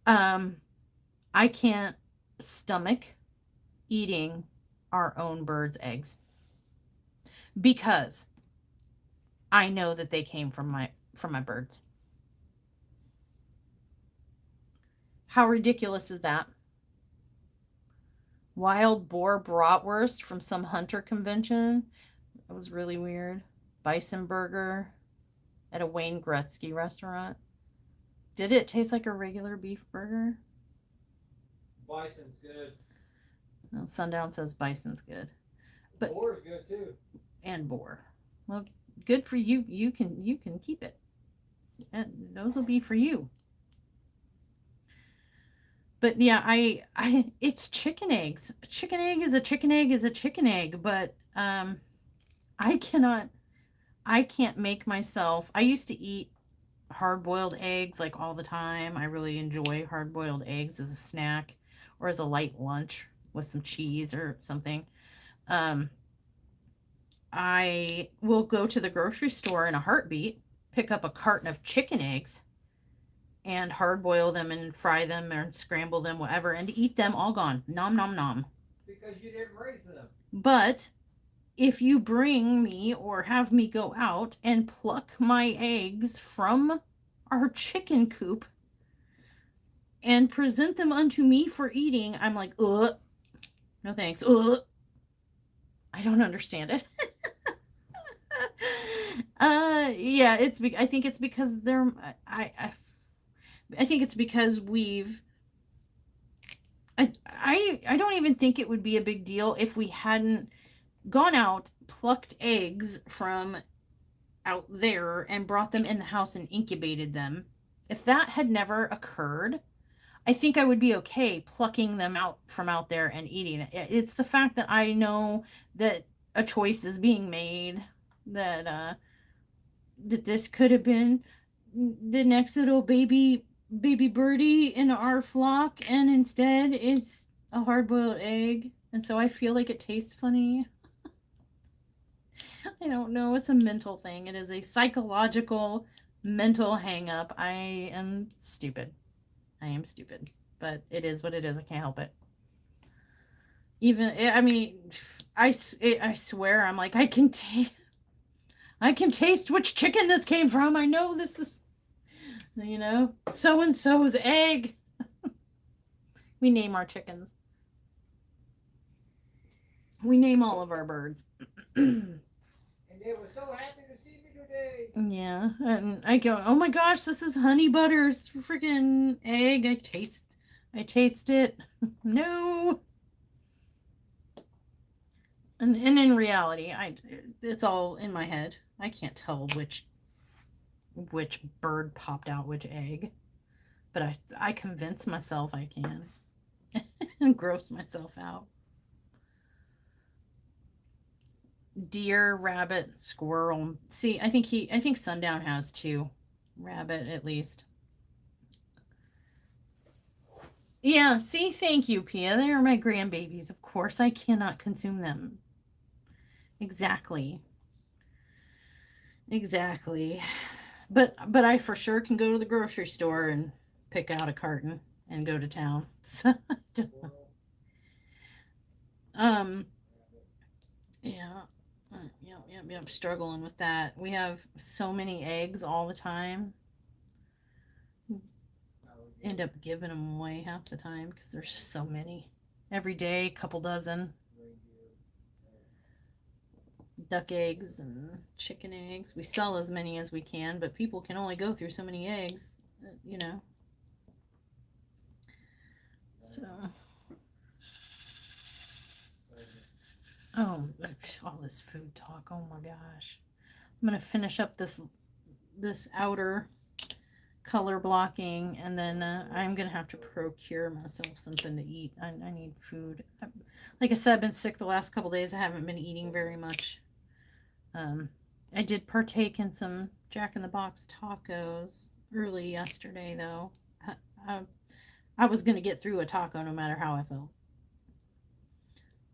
I can't stomach eating our own birds' eggs because I know that they came from my birds. How ridiculous is that? Wild boar bratwurst from some hunter convention. It was really weird. Bison burger at a Wayne Gretzky restaurant. Did it taste like a regular beef burger? Bison's good. Well, Sundown says bison's good. But boar's good too. And boar. Well, good for you. You can keep it. And those will be for you. But yeah, I it's chicken eggs. A chicken egg is a chicken egg is a chicken egg, but I cannot I can't make myself. I used to eat hard-boiled eggs like all the time. I really enjoy hard-boiled eggs as a snack or as a light lunch with some cheese or something. Um, I will go to the grocery store in a heartbeat, pick up a carton of chicken eggs and hard boil them and fry them or scramble them, whatever, and eat them all gone. Nom nom nom. Because you didn't raise them. But if you bring me or have me go out and pluck my eggs from our chicken coop and present them unto me for eating, I'm like, ugh, no thanks. Ugh. I don't understand it. Yeah, I think it's because they're I think it's because I don't even think it would be a big deal if we hadn't gone out, plucked eggs from out there and brought them in the house and incubated them. If that had never occurred, I think I would be okay plucking them out from out there and eating it. It's the fact that I know that a choice is being made, that this could have been the next little baby birdie in our flock, and instead it's a hard-boiled egg, and so I feel like it tastes funny. I don't know. It's a mental thing. It is a psychological mental hang up. I am stupid. I am stupid. But it is what it is. I can't help it. Even, I mean, I swear, I'm like, I can taste which chicken this came from. I know this is, so and so's egg. We name our chickens. We name all of our birds. And they were so happy to see me today. Yeah, and I go, oh my gosh, this is Honey Butter's freaking egg. I taste it. No. And in reality, it's all in my head. I can't tell which bird popped out which egg, but I convince myself I can, and gross myself out. Deer, rabbit, squirrel. See, I think Sundown has two. Rabbit at least. Yeah, see, thank you, Pia. They are my grandbabies. Of course, I cannot consume them. Exactly. Exactly. But I for sure can go to the grocery store and pick out a carton and go to town. So, yeah. Yeah, I'm struggling with that. We have so many eggs all the time. End up giving them away half the time because there's just so many. Every day, a couple dozen. Duck eggs and chicken eggs. We sell as many as we can, but people can only go through so many eggs, So, oh, all this food talk. Oh my gosh. I'm going to finish up this outer color blocking, and then I'm going to have to procure myself something to eat. I need food. Like I said, I've been sick the last couple days. I haven't been eating very much. I did partake in some Jack in the Box tacos early yesterday, though. I was going to get through a taco no matter how I felt.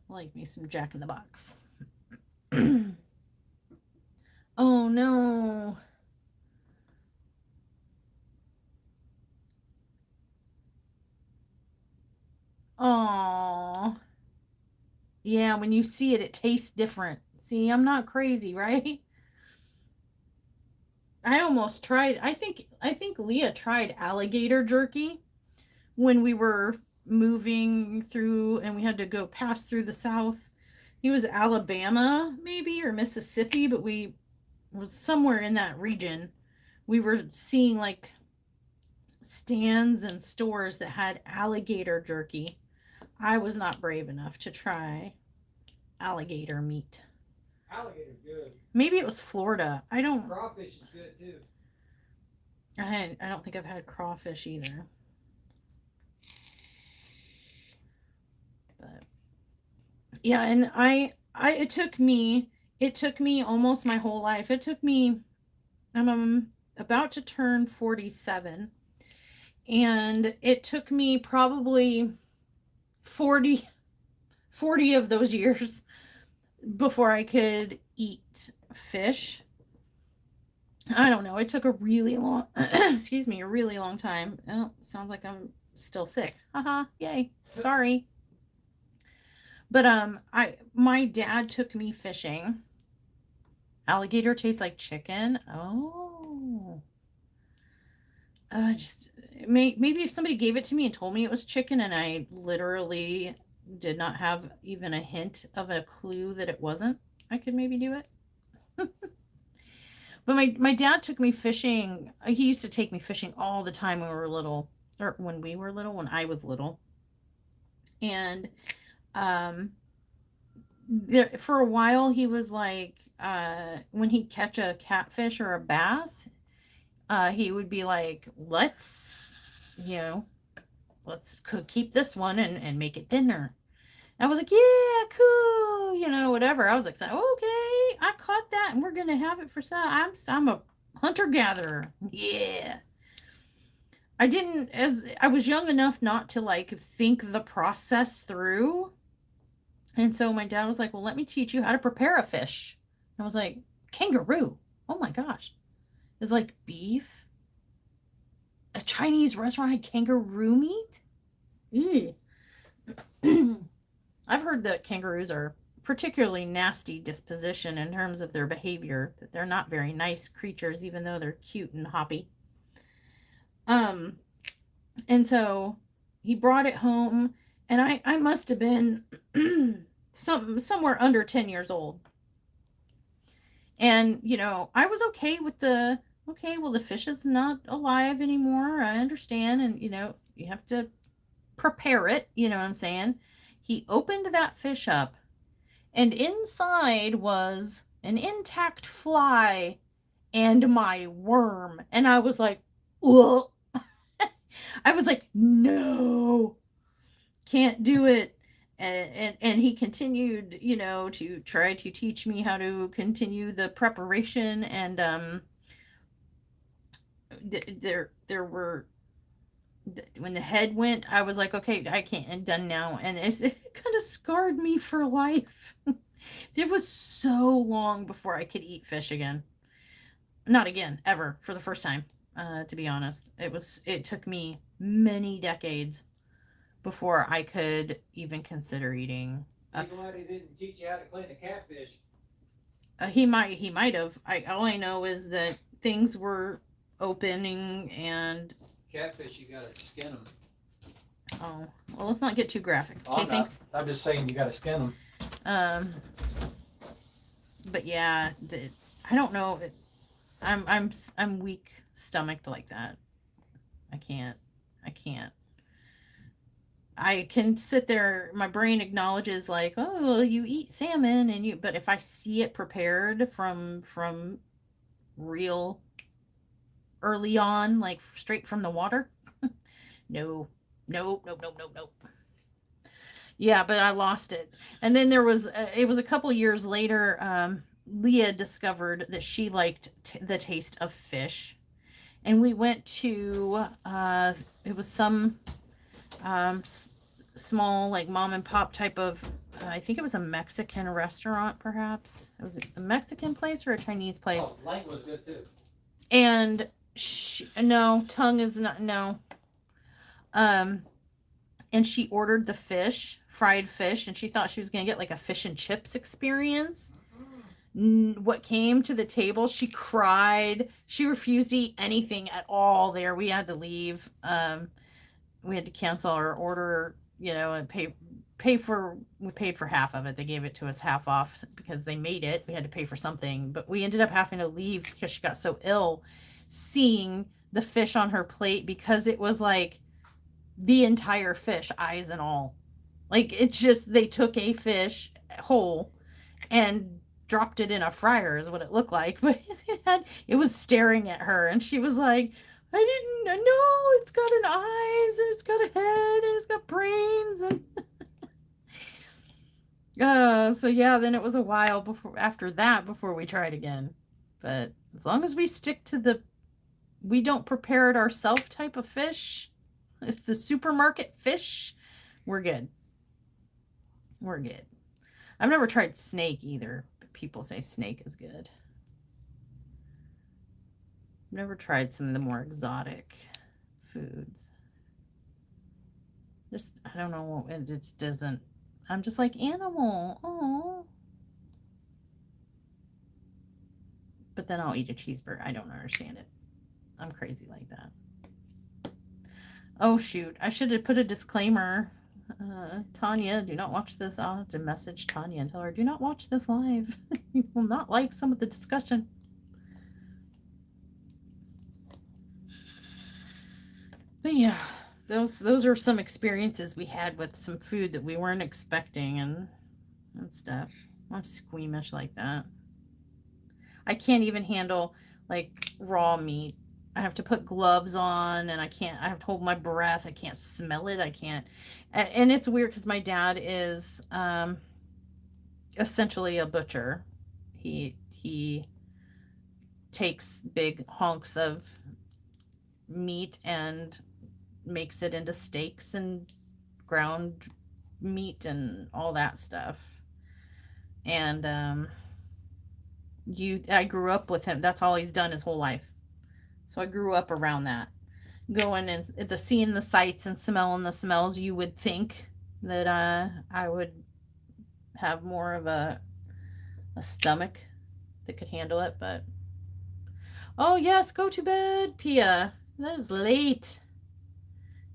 I like me some Jack in the Box. Oh no. Oh. Yeah, when you see it, it tastes different. See, I'm not crazy, right? I almost tried. I think Leah tried alligator jerky when we were moving through and we had to go pass through the South. It was Alabama maybe or Mississippi, but we was somewhere in that region. We were seeing like stands and stores that had alligator jerky. I was not brave enough to try alligator meat. Alligator's good. Maybe it was Florida. I don't. Crawfish is good too. I don't think I've had crawfish either. But yeah, and it took me It took me almost my whole life. I'm about to turn 47, and it took me probably 40, 40 of those years before I could eat fish. I don't know. It took a really long, excuse me, a really long time. Oh, sounds like I'm still sick. Haha, yay. Sorry. But my dad took me fishing. Alligator tastes like chicken. Oh. Just maybe if somebody gave it to me and told me it was chicken and I literally did not have even a hint of a clue that it wasn't, I could maybe do it. But my dad took me fishing. He used to take me fishing all the time when we were little, or when we were little, when I was little. And um there for a while he was like when he'd catch a catfish or a bass, he would be like, let's, you know, let's keep this one and make it dinner. I was like, yeah, cool, you know, whatever. I was like, okay, I caught that and we're gonna have it for sale. I'm a hunter gatherer. Yeah. I didn't, as I was young enough not to like think the process through. And so my dad was like, well, let me teach you how to prepare a fish. I was like, kangaroo. Oh my gosh. It's like beef. A Chinese restaurant had kangaroo meat? Ew. I've heard that kangaroos are particularly nasty disposition in terms of their behavior, that they're not very nice creatures, even though they're cute and hoppy. Um, and so he brought it home, and I must have been somewhere under 10 years old. And, you know, I was okay with okay, well, the fish is not alive anymore. I understand. And, you know, you have to prepare it. You know what I'm saying? He opened that fish up, and inside was an intact fly and my worm. And I was like, ugh. I was like, no, can't do it. And he continued, you know, to try to teach me how to continue the preparation. And there were, when the head went, I was like, okay, I can't, I'm done now. And it kind of scarred me for life. It was so long before I could eat fish again. Not again, ever, for the first time. To be honest, it took me many decades before I could even consider eating. You glad he didn't teach you how to clean a catfish? He might have. All I know is that things were opening and catfish, you gotta skin them. Oh, well, let's not get too graphic. Okay, thanks. I'm just saying you gotta skin them. But yeah, I don't know. I'm weak stomached like that. I can't. I can sit there. My brain acknowledges like, oh, you eat salmon, but if I see it prepared from real early on, like straight from the water, no. Yeah, but I lost it. And then it was a couple years later, Leah discovered that she liked the taste of fish. And we went to, it was some small, like mom and pop type of, I think it was a Mexican restaurant, perhaps. It was a Mexican place or a Chinese place. Oh, Lang was good too. And no, tongue is not, no. And she ordered the fish, fried fish, and she thought she was going to get like a fish and chips experience. What came to the table, she cried. She refused to eat anything at all there. We had to leave. We had to cancel our order, you know, and we paid for half of it. They gave it to us half off because they made it. We had to pay for something, but we ended up having to leave because she got so ill seeing the fish on her plate, because it was like the entire fish, eyes and all. Like, it's just, they took a fish whole and dropped it in a fryer is what it looked like, but it was staring at her, and she was like, I didn't know, it's got an eyes and it's got a head and it's got brains. And So yeah, then it was a while after that before we tried again. But as long as we stick to the we don't prepare it ourselves type of fish, if the supermarket fish, we're good. We're good. I've never tried snake either, but people say snake is good. I've never tried some of the more exotic foods. Just I don't know, it just doesn't. I'm just like animal. Oh, but then I'll eat a cheeseburger. I don't understand it. I'm crazy like that. Oh shoot! I should have put a disclaimer. Tanya, do not watch this. I'll have to message Tanya and tell her, do not watch this live. You will not like some of the discussion. But yeah, those are some experiences we had with some food that we weren't expecting and stuff. I'm squeamish like that. I can't even handle like raw meat. I have to put gloves on and I have to hold my breath. I can't smell it. I can't. And it's weird because my dad is essentially a butcher. He takes big honks of meat and makes it into steaks and ground meat and all that stuff. And I grew up with him. That's all he's done his whole life. So I grew up around that. Going and seeing the sights and smelling the smells, you would think that I would have more of a stomach that could handle it, but oh yes, go to bed, Pia. That is late.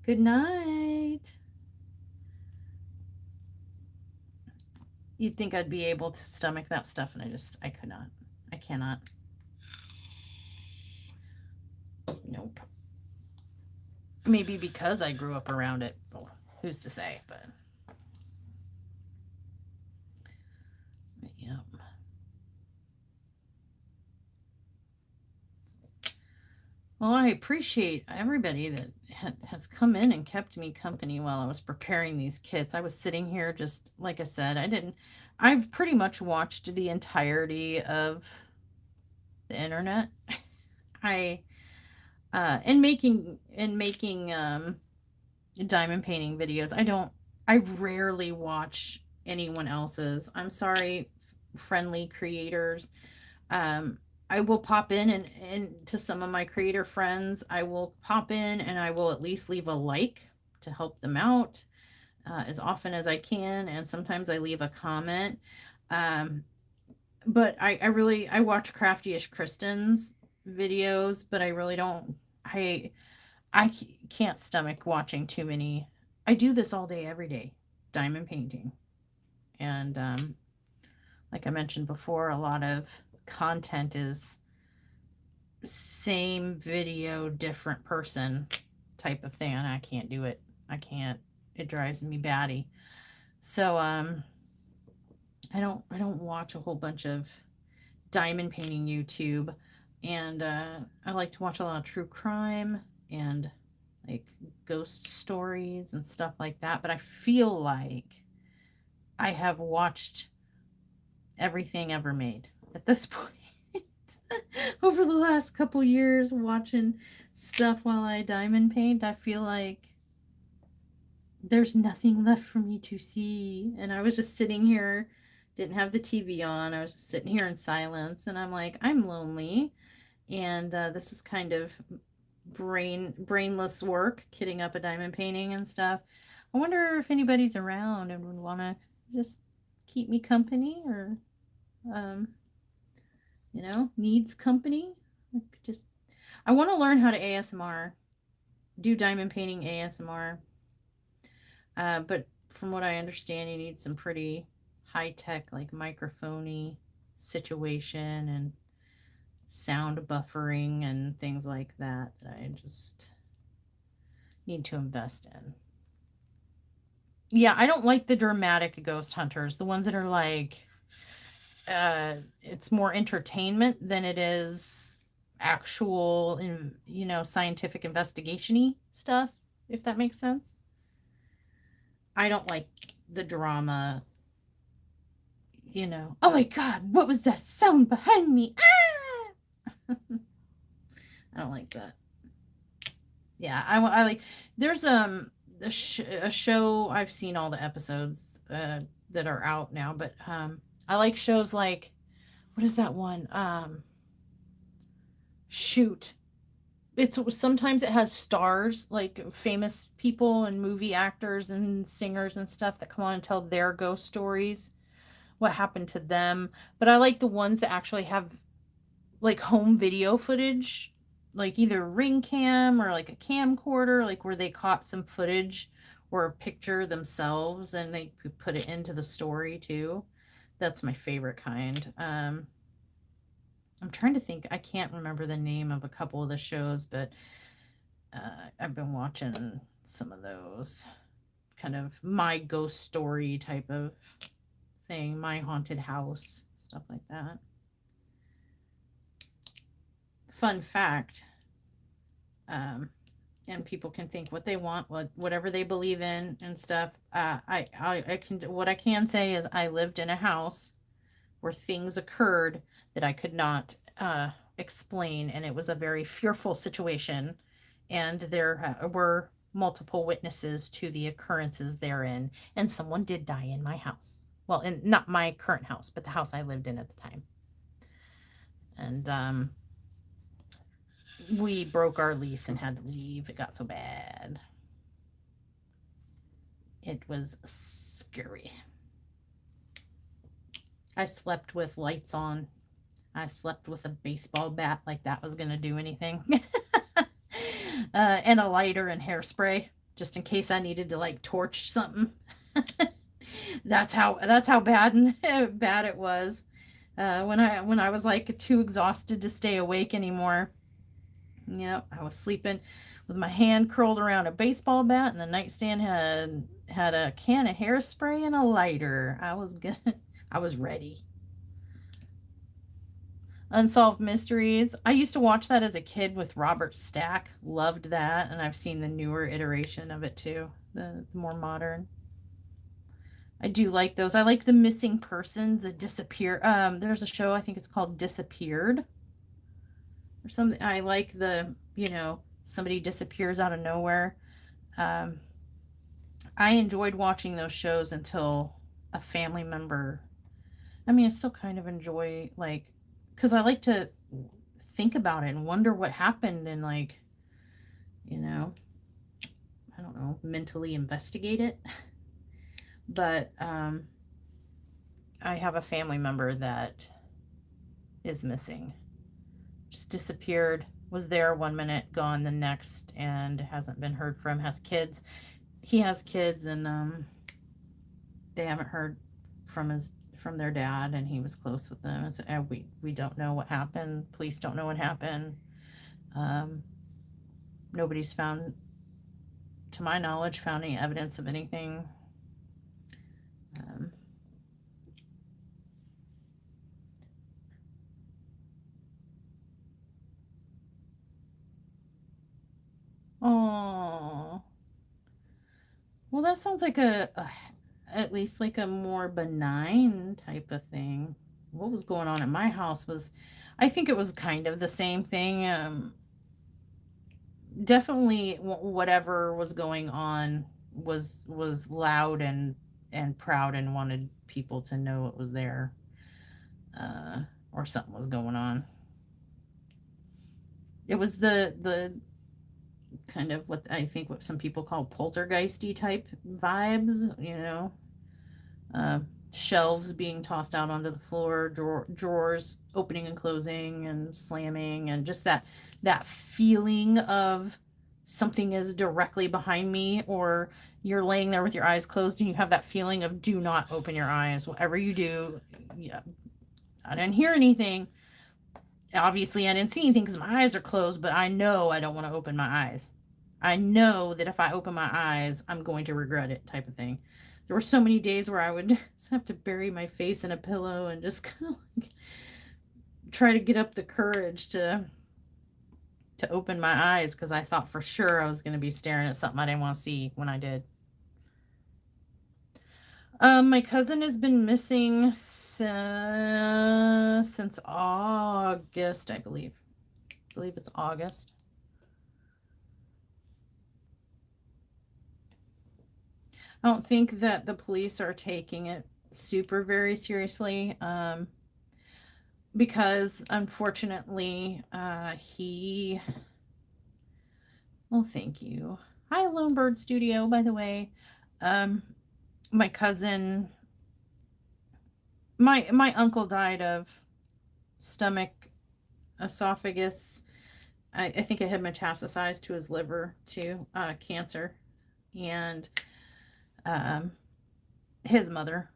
Good night. You'd think I'd be able to stomach that stuff, and I could not. I cannot. Nope. Maybe because I grew up around it. Well, who's to say? But yeah. Well, I appreciate everybody that has come in and kept me company while I was preparing these kits. I was sitting here just like I said, I've pretty much watched the entirety of the internet. I making diamond painting videos. I rarely watch anyone else's. I'm sorry, friendly creators. Um, I will pop in and to some of my creator friends, I will pop in and I will at least leave a like to help them out as often as I can. And sometimes I leave a comment. Um, but I watch Crafty-ish Kristen's videos, but I really don't. I can't stomach watching too many. I do this all day, every day, diamond painting. And like I mentioned before, a lot of content is same video, different person type of thing. And I can't do it. I can't. It drives me batty. So I don't watch a whole bunch of diamond painting YouTube. And I like to watch a lot of true crime and like ghost stories and stuff like that. But I feel like I have watched everything ever made at this point. Over the last couple years, watching stuff while I diamond paint, I feel like there's nothing left for me to see. And I was just sitting here, didn't have the TV on. I was just sitting here in silence, and I'm like, I'm lonely, and this is kind of brainless work, kitting up a diamond painting and stuff. I wonder if anybody's around and would want to just keep me company, or um, needs company. Like, just I want to learn how to ASMR, do diamond painting ASMR. But from what I understand, you need some pretty high tech, like microphony situation and sound buffering and things like that. I just need to invest in. Yeah, I don't like the dramatic ghost hunters, the ones that are like, it's more entertainment than it is actual, scientific investigation-y stuff, if that makes sense. I don't like the drama oh my God, what was that sound behind me? Ah! I don't like that. Yeah, I like. There's a show. I've seen all the episodes that are out now, but I like shows like, what is that one? Shoot, it's sometimes it has stars, like famous people and movie actors and singers and stuff that come on and tell their ghost stories, what happened to them. But I like the ones that actually have like home video footage, like either ring cam or like a camcorder, like where they caught some footage or a picture themselves and they put it into the story too. That's my favorite kind. I'm trying to think. I can't remember the name of a couple of the shows, but I've been watching some of those, kind of my ghost story type of thing, my haunted house, stuff like that. Fun fact, um, and people can think what they want, whatever they believe in and stuff. I can, what I can say is I lived in a house where things occurred that I could not explain, and it was a very fearful situation. And there were multiple witnesses to the occurrences therein, and someone did die in my house. Well, in not my current house, but the house I lived in at the time. And we broke our lease and had to leave. It got so bad. It was scary. I slept with lights on. I slept with a baseball bat like that was going to do anything. And a lighter and hairspray just in case I needed to like torch something. That's how bad it was. When I was like too exhausted to stay awake anymore. Yep, I was sleeping with my hand curled around a baseball bat, and the nightstand had a can of hairspray and a lighter. I was good. I was ready. Unsolved Mysteries. I used to watch that as a kid with Robert Stack. Loved that, and I've seen the newer iteration of it too, the more modern. I do like those. I like the missing persons, the disappear. There's a show I think it's called Disappeared or something. I like somebody disappears out of nowhere. Um, I enjoyed watching those shows until a family member. I mean, I still kind of enjoy like because I like to think about it and wonder what happened and like, you know, I don't know, mentally investigate it. But I have a family member that is missing. Just disappeared, was there 1 minute, gone the next, and hasn't been heard from. Has kids. He has kids, and they haven't heard from their dad, and he was close with them. And so, we don't know what happened. Police don't know what happened. Um, Nobody's found, to my knowledge, found any evidence of anything. Um, oh, well, that sounds like at least like a more benign type of thing. What was going on at my house was, I think it was kind of the same thing. Definitely whatever was going on was loud and proud and wanted people to know it was there, uh, or something was going on. It was the kind of what I think what some people call poltergeisty type vibes, uh, shelves being tossed out onto the floor, drawers opening and closing and slamming, and just that feeling of something is directly behind me, or you're laying there with your eyes closed and you have that feeling of do not open your eyes. Whatever you do, yeah, I didn't hear anything. Obviously, I didn't see anything because my eyes are closed, but I know I don't want to open my eyes. I know that if I open my eyes, I'm going to regret it, type of thing. There were so many days where I would just have to bury my face in a pillow and just kind of like try to get up the courage to open my eyes because I thought for sure I was going to be staring at something I didn't want to see when I did. My cousin has been missing since August, I believe. I believe it's August. I don't think that the police are taking it super very seriously, because unfortunately, well, thank you. Hi, Lone Bird Studio, by the way. Um, my cousin, my uncle died of stomach, esophagus. I think it had metastasized to his liver to cancer, and um, his mother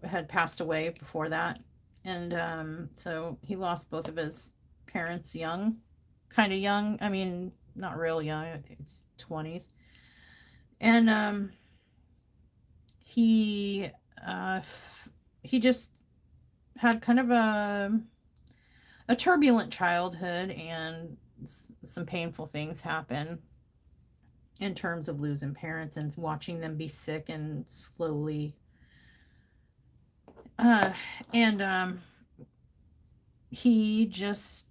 had passed away before that, and so he lost both of his parents young, kind of young. I mean, not real young. I think it's 20s, and he he just had kind of a turbulent childhood, and some painful things happen in terms of losing parents and watching them be sick and slowly uh and he just,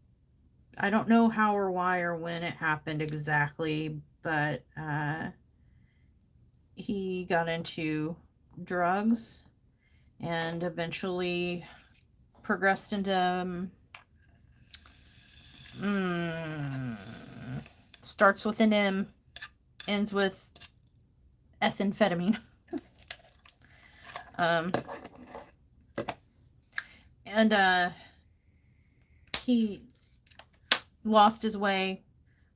I don't know how or why or when it happened exactly, but he got into drugs and eventually progressed into mm, starts with an M, ends with ethamphetamine. um and he lost his way,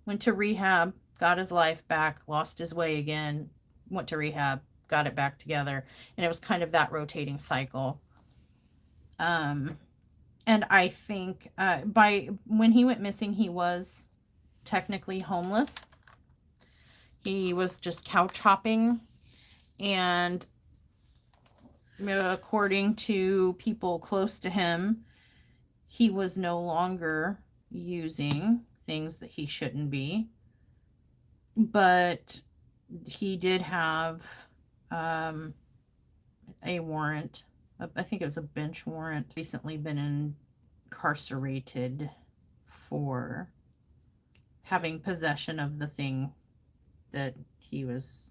went to rehab, got his life back, lost his way again, went to rehab, got it back together, and it was kind of that rotating cycle. um and I think by when he went missing, he was technically homeless. He was just couch hopping, and according to people close to him, he was no longer using things that he shouldn't be, but he did have um, a warrant. I think it was a bench warrant. Recently been incarcerated for having possession of the thing that he was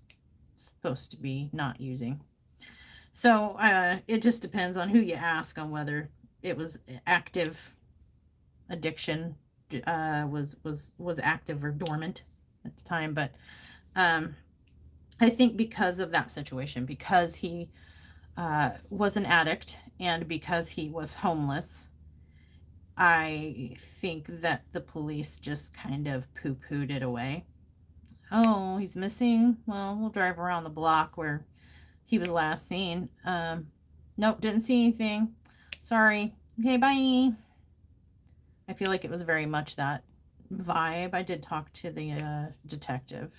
supposed to be not using. So it just depends on who you ask on whether it was active addiction, was active or dormant at the time. But um, I think because of that situation, because he was an addict and because he was homeless, I think that the police just kind of poo pooed it away. Oh, he's missing. Well, we'll drive around the block where he was last seen. Nope, didn't see anything. Sorry. Okay, bye. I feel like it was very much that vibe. I did talk to the detective.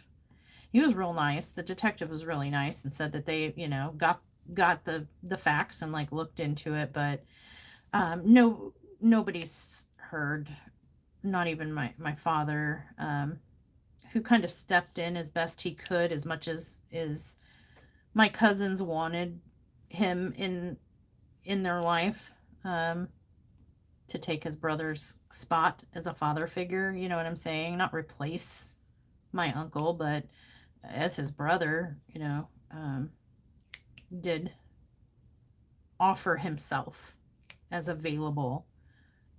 He was real nice. The detective was really nice and said that they, got the facts and like looked into it, but nobody's heard, not even my father, who kind of stepped in as best he could, as much as my cousins wanted him in their life, to take his brother's spot as a father figure. You know what I'm saying? Not replace my uncle, but as his brother, did offer himself as available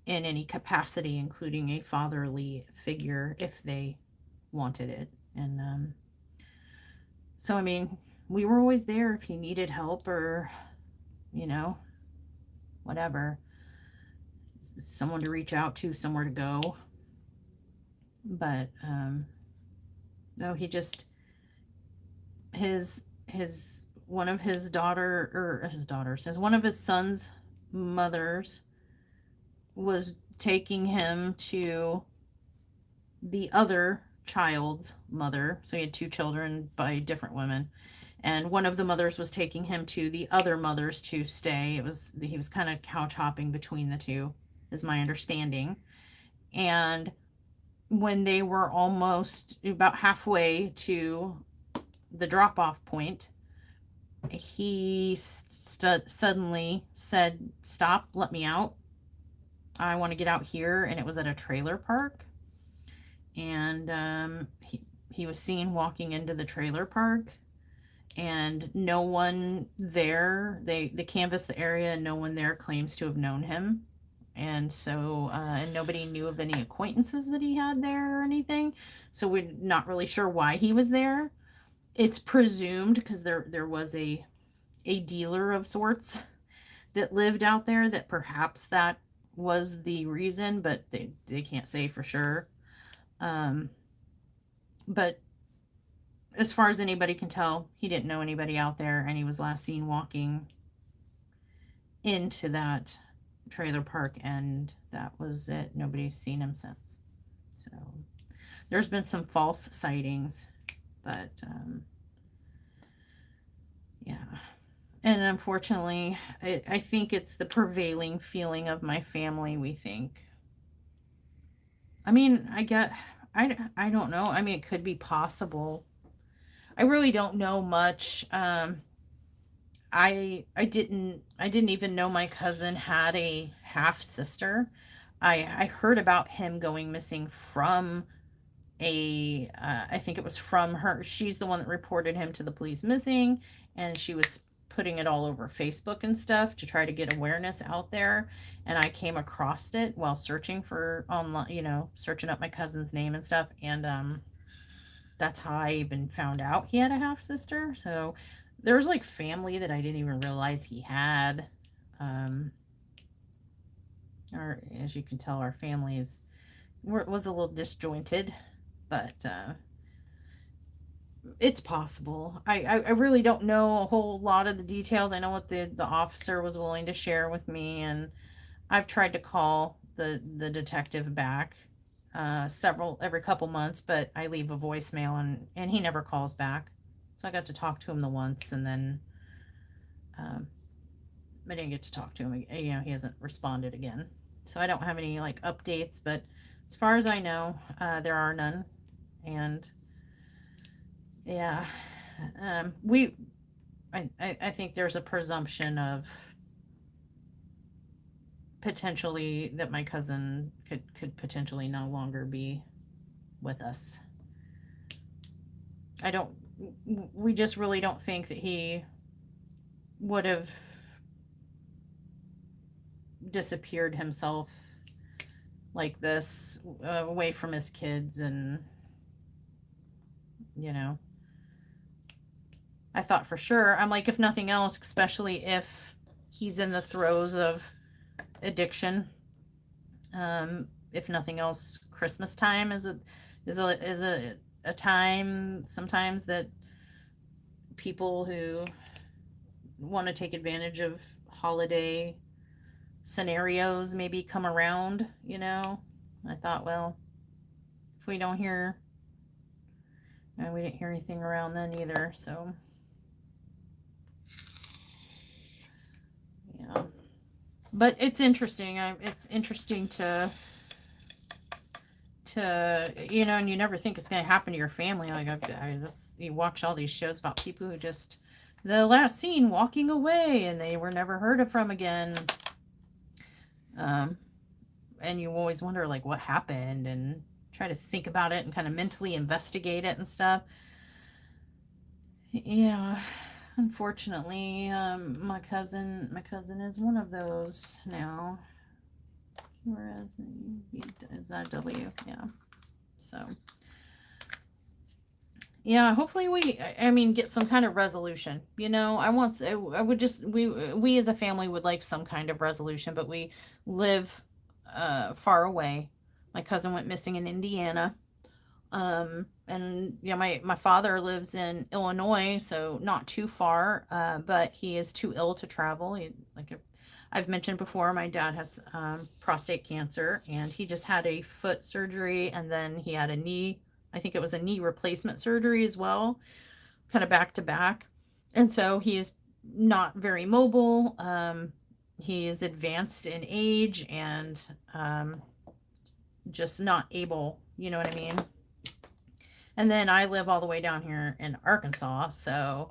in any capacity, including a fatherly figure if they wanted it. And so, I mean, we were always there if he needed help or, you know, whatever, someone to reach out to, somewhere to go. But no, he just, his one of his daughter or his daughters, his one of his son's mothers was taking him to the other child's mother. So he had two children by different women. And one of the mothers was taking him to the other mothers to stay. He was kind of couch hopping between the two, is my understanding. And when they were almost about halfway to the drop off point, he suddenly said, "Stop, let me out. I want to get out here." And it was at a trailer park. And he was seen walking into the trailer park, and no one there, they canvassed the area, and no one there claims to have known him. And so, and nobody knew of any acquaintances that he had there or anything. So we're not really sure why he was there. It's presumed because there was a dealer of sorts that lived out there, that perhaps that was the reason, but they can't say for sure. Um, but as far as anybody can tell, he didn't know anybody out there, and he was last seen walking into that trailer park, and that was it. Nobody's seen him since. So there's been some false sightings, but yeah. And unfortunately, I think it's the prevailing feeling of my family. We think. I mean, I don't know. I mean, it could be possible. I really don't know much. I didn't even know my cousin had a half sister. I heard about him going missing from I think it was from her. She's the one that reported him to the police missing, and she was putting it all over Facebook and stuff to try to get awareness out there. And I came across it while searching for online, searching up my cousin's name and stuff. And that's how I even found out he had a half sister. So there was like family that I didn't even realize he had. Um, or as you can tell, our families was a little disjointed, but it's possible. I really don't know a whole lot of the details. I know what the officer was willing to share with me, and I've tried to call the detective back every couple months, but I leave a voicemail, and he never calls back. So I got to talk to him the once, and then um, I didn't get to talk to him. He hasn't responded again. So I don't have any like updates, but as far as I know, there are none. And yeah, we I think there's a presumption of potentially that my cousin could potentially no longer be with us. I don't We just really don't think that he would have disappeared himself like this, away from his kids. And you know I thought for sure, I'm like, if nothing else, especially if he's in the throes of addiction, if nothing else, Christmas time is a time sometimes that people who want to take advantage of holiday scenarios maybe come around. I thought, well, if we don't hear, and we didn't hear anything around then either, so yeah. But it's interesting. It's interesting to and you never think it's going to happen to your family. Like you watch all these shows about people who just the last scene walking away, and they were never heard of from again. And you always wonder like what happened, and try to think about it and kind of mentally investigate it and stuff. Yeah, unfortunately, my cousin is one of those now. Whereas is that W? Yeah. So yeah, hopefully I mean, get some kind of resolution. I would just we as a family would like some kind of resolution, but we live far away. My cousin went missing in Indiana. And my father lives in Illinois, so not too far, but he is too ill to travel. I've mentioned before, my dad has prostate cancer, and he just had a foot surgery, and then he had a knee. I think it was a knee replacement surgery as well, kind of back to back. And so he is not very mobile. He is advanced in age, and just not able, you know what I mean? And then I live all the way down here in Arkansas, so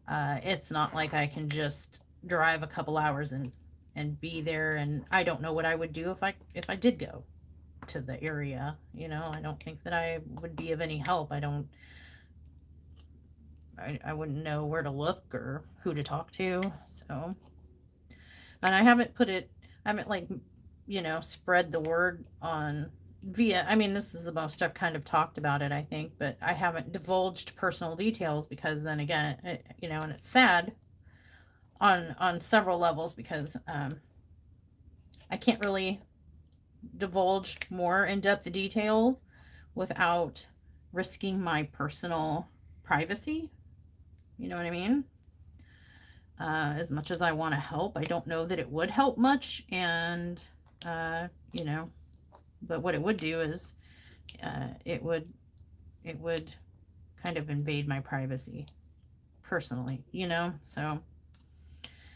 It's not like I can just drive a couple hours and be there, and I don't know what I would do if I did go to the area. You know, I don't think that I would be of any help. I wouldn't know where to look or who to talk to. So, and I haven't like, spread the word on via, I mean, this is the most I've kind of talked about it, I think, but I haven't divulged personal details because then again, and it's sad on several levels because I can't really divulge more in-depth details without risking my personal privacy. You know what I mean? As much as I want to help, I don't know that it would help much. And, uh, you know, but what it would do is it would kind of invade my privacy personally, So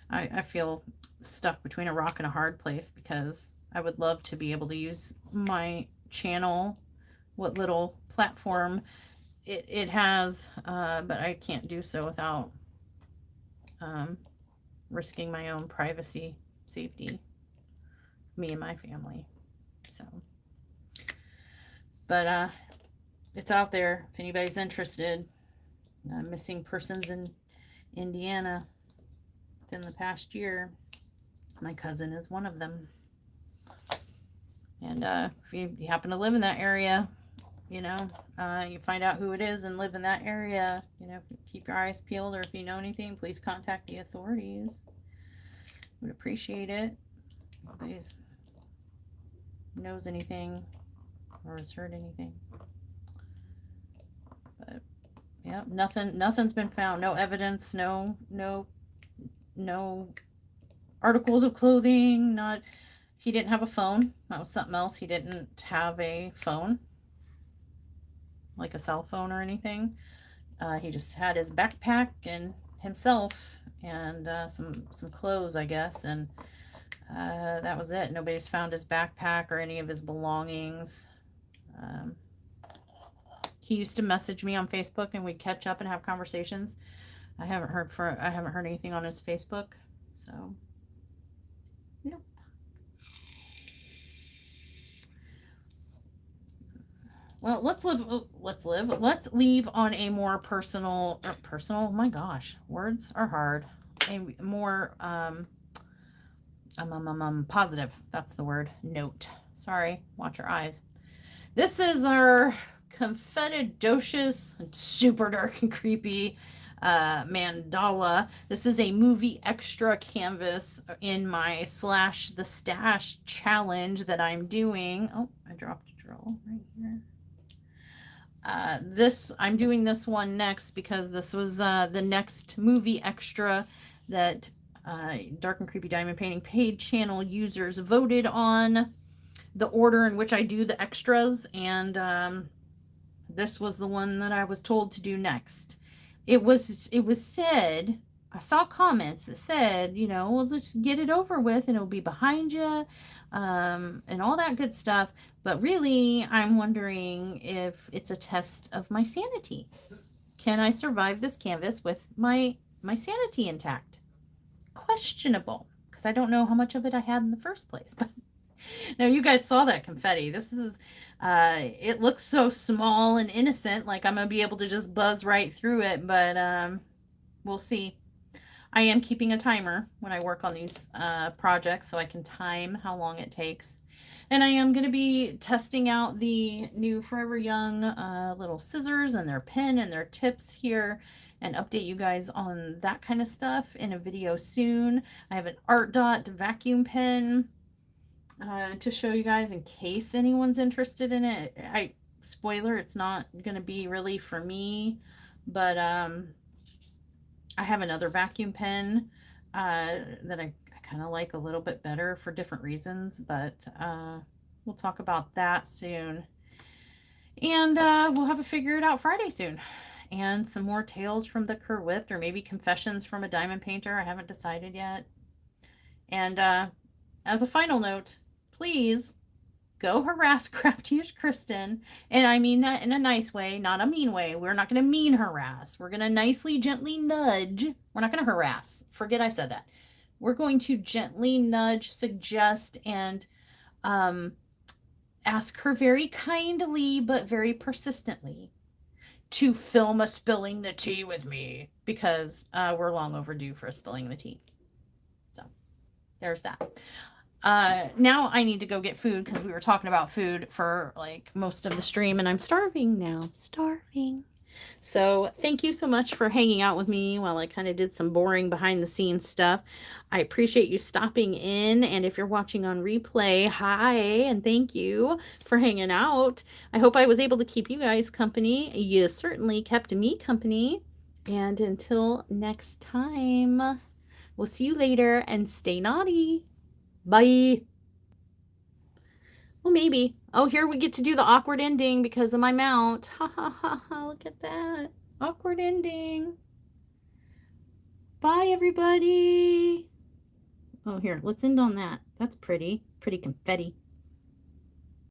I feel stuck between a rock and a hard place because I would love to be able to use my channel, what little platform it has, but I can't do so without um, risking my own privacy, safety, me and my family. So, but it's out there if anybody's interested. Missing persons in Indiana within the past year. My cousin is one of them. And if you happen to live in that area, you find out who it is and live in that area, keep your eyes peeled, or if you know anything, please contact the authorities. Would appreciate it. If anybody knows anything or has heard anything. But yeah, nothing's been found. No evidence, no articles of clothing, he didn't have a phone. That was something else. He didn't have a phone, like a cell phone or anything. He just had his backpack and himself and some clothes, I guess, and that was it. Nobody's found his backpack or any of his belongings. He used to message me on Facebook and we'd catch up and have conversations. I haven't heard anything on his Facebook, so yeah. Well, let's leave on a more personal, my gosh, words are hard. A more positive, that's the word, note. Sorry, watch your eyes. This is our Confetidocious, super dark and creepy mandala. This is a movie extra canvas in my / the stash challenge that I'm doing. Oh, I dropped a drill right here. I'm doing this one next because this was the next movie extra that Dark and Creepy Diamond Painting paid channel users voted on the order in which I do the extras, and this was the one that I was told to do next. It was said, I saw comments that said, well, just get it over with and it'll be behind you, and all that good stuff. But really, I'm wondering if it's a test of my sanity. Can I survive this canvas with my sanity intact? Questionable, because I don't know how much of it I had in the first place. But now you guys saw that confetti. This is, it looks so small and innocent, like I'm gonna be able to just buzz right through it, but we'll see. I am keeping a timer when I work on these projects so I can time how long it takes. And I am going to be testing out the new Forever Young little scissors and their pen and their tips here and update you guys on that kind of stuff in a video soon. I have an Art Dot vacuum pen to show you guys in case anyone's interested in it. Spoiler, it's not going to be really for me, but I have another vacuum pen that I kind of like a little bit better for different reasons, but we'll talk about that soon. And we'll have a figure it out Friday soon. And some more tales from the Kerr Whipped, or maybe confessions from a diamond painter. I haven't decided yet. And as a final note, please go harass Crafty-ish Kristen. And I mean that in a nice way, not a mean way. We're not going to mean harass. We're going to nicely, gently nudge. We're not going to harass. Forget I said that. We're going to gently nudge, suggest, and ask her very kindly but very persistently to film a spilling the tea with me, because we're long overdue for a spilling the tea. So there's that. Now I need to go get food, because we were talking about food for like most of the stream, and I'm starving now. Starving. So thank you so much for hanging out with me while I kind of did some boring behind the scenes stuff. I appreciate you stopping in. And if you're watching on replay, hi, and thank you for hanging out. I hope I was able to keep you guys company. You certainly kept me company. And until next time, we'll see you later, and stay naughty. Bye. Well, maybe. Oh, here we get to do the awkward ending because of my mount. Ha ha ha ha. Look at that. Awkward ending. Bye, everybody. Oh, here. Let's end on that. That's pretty. Pretty confetti.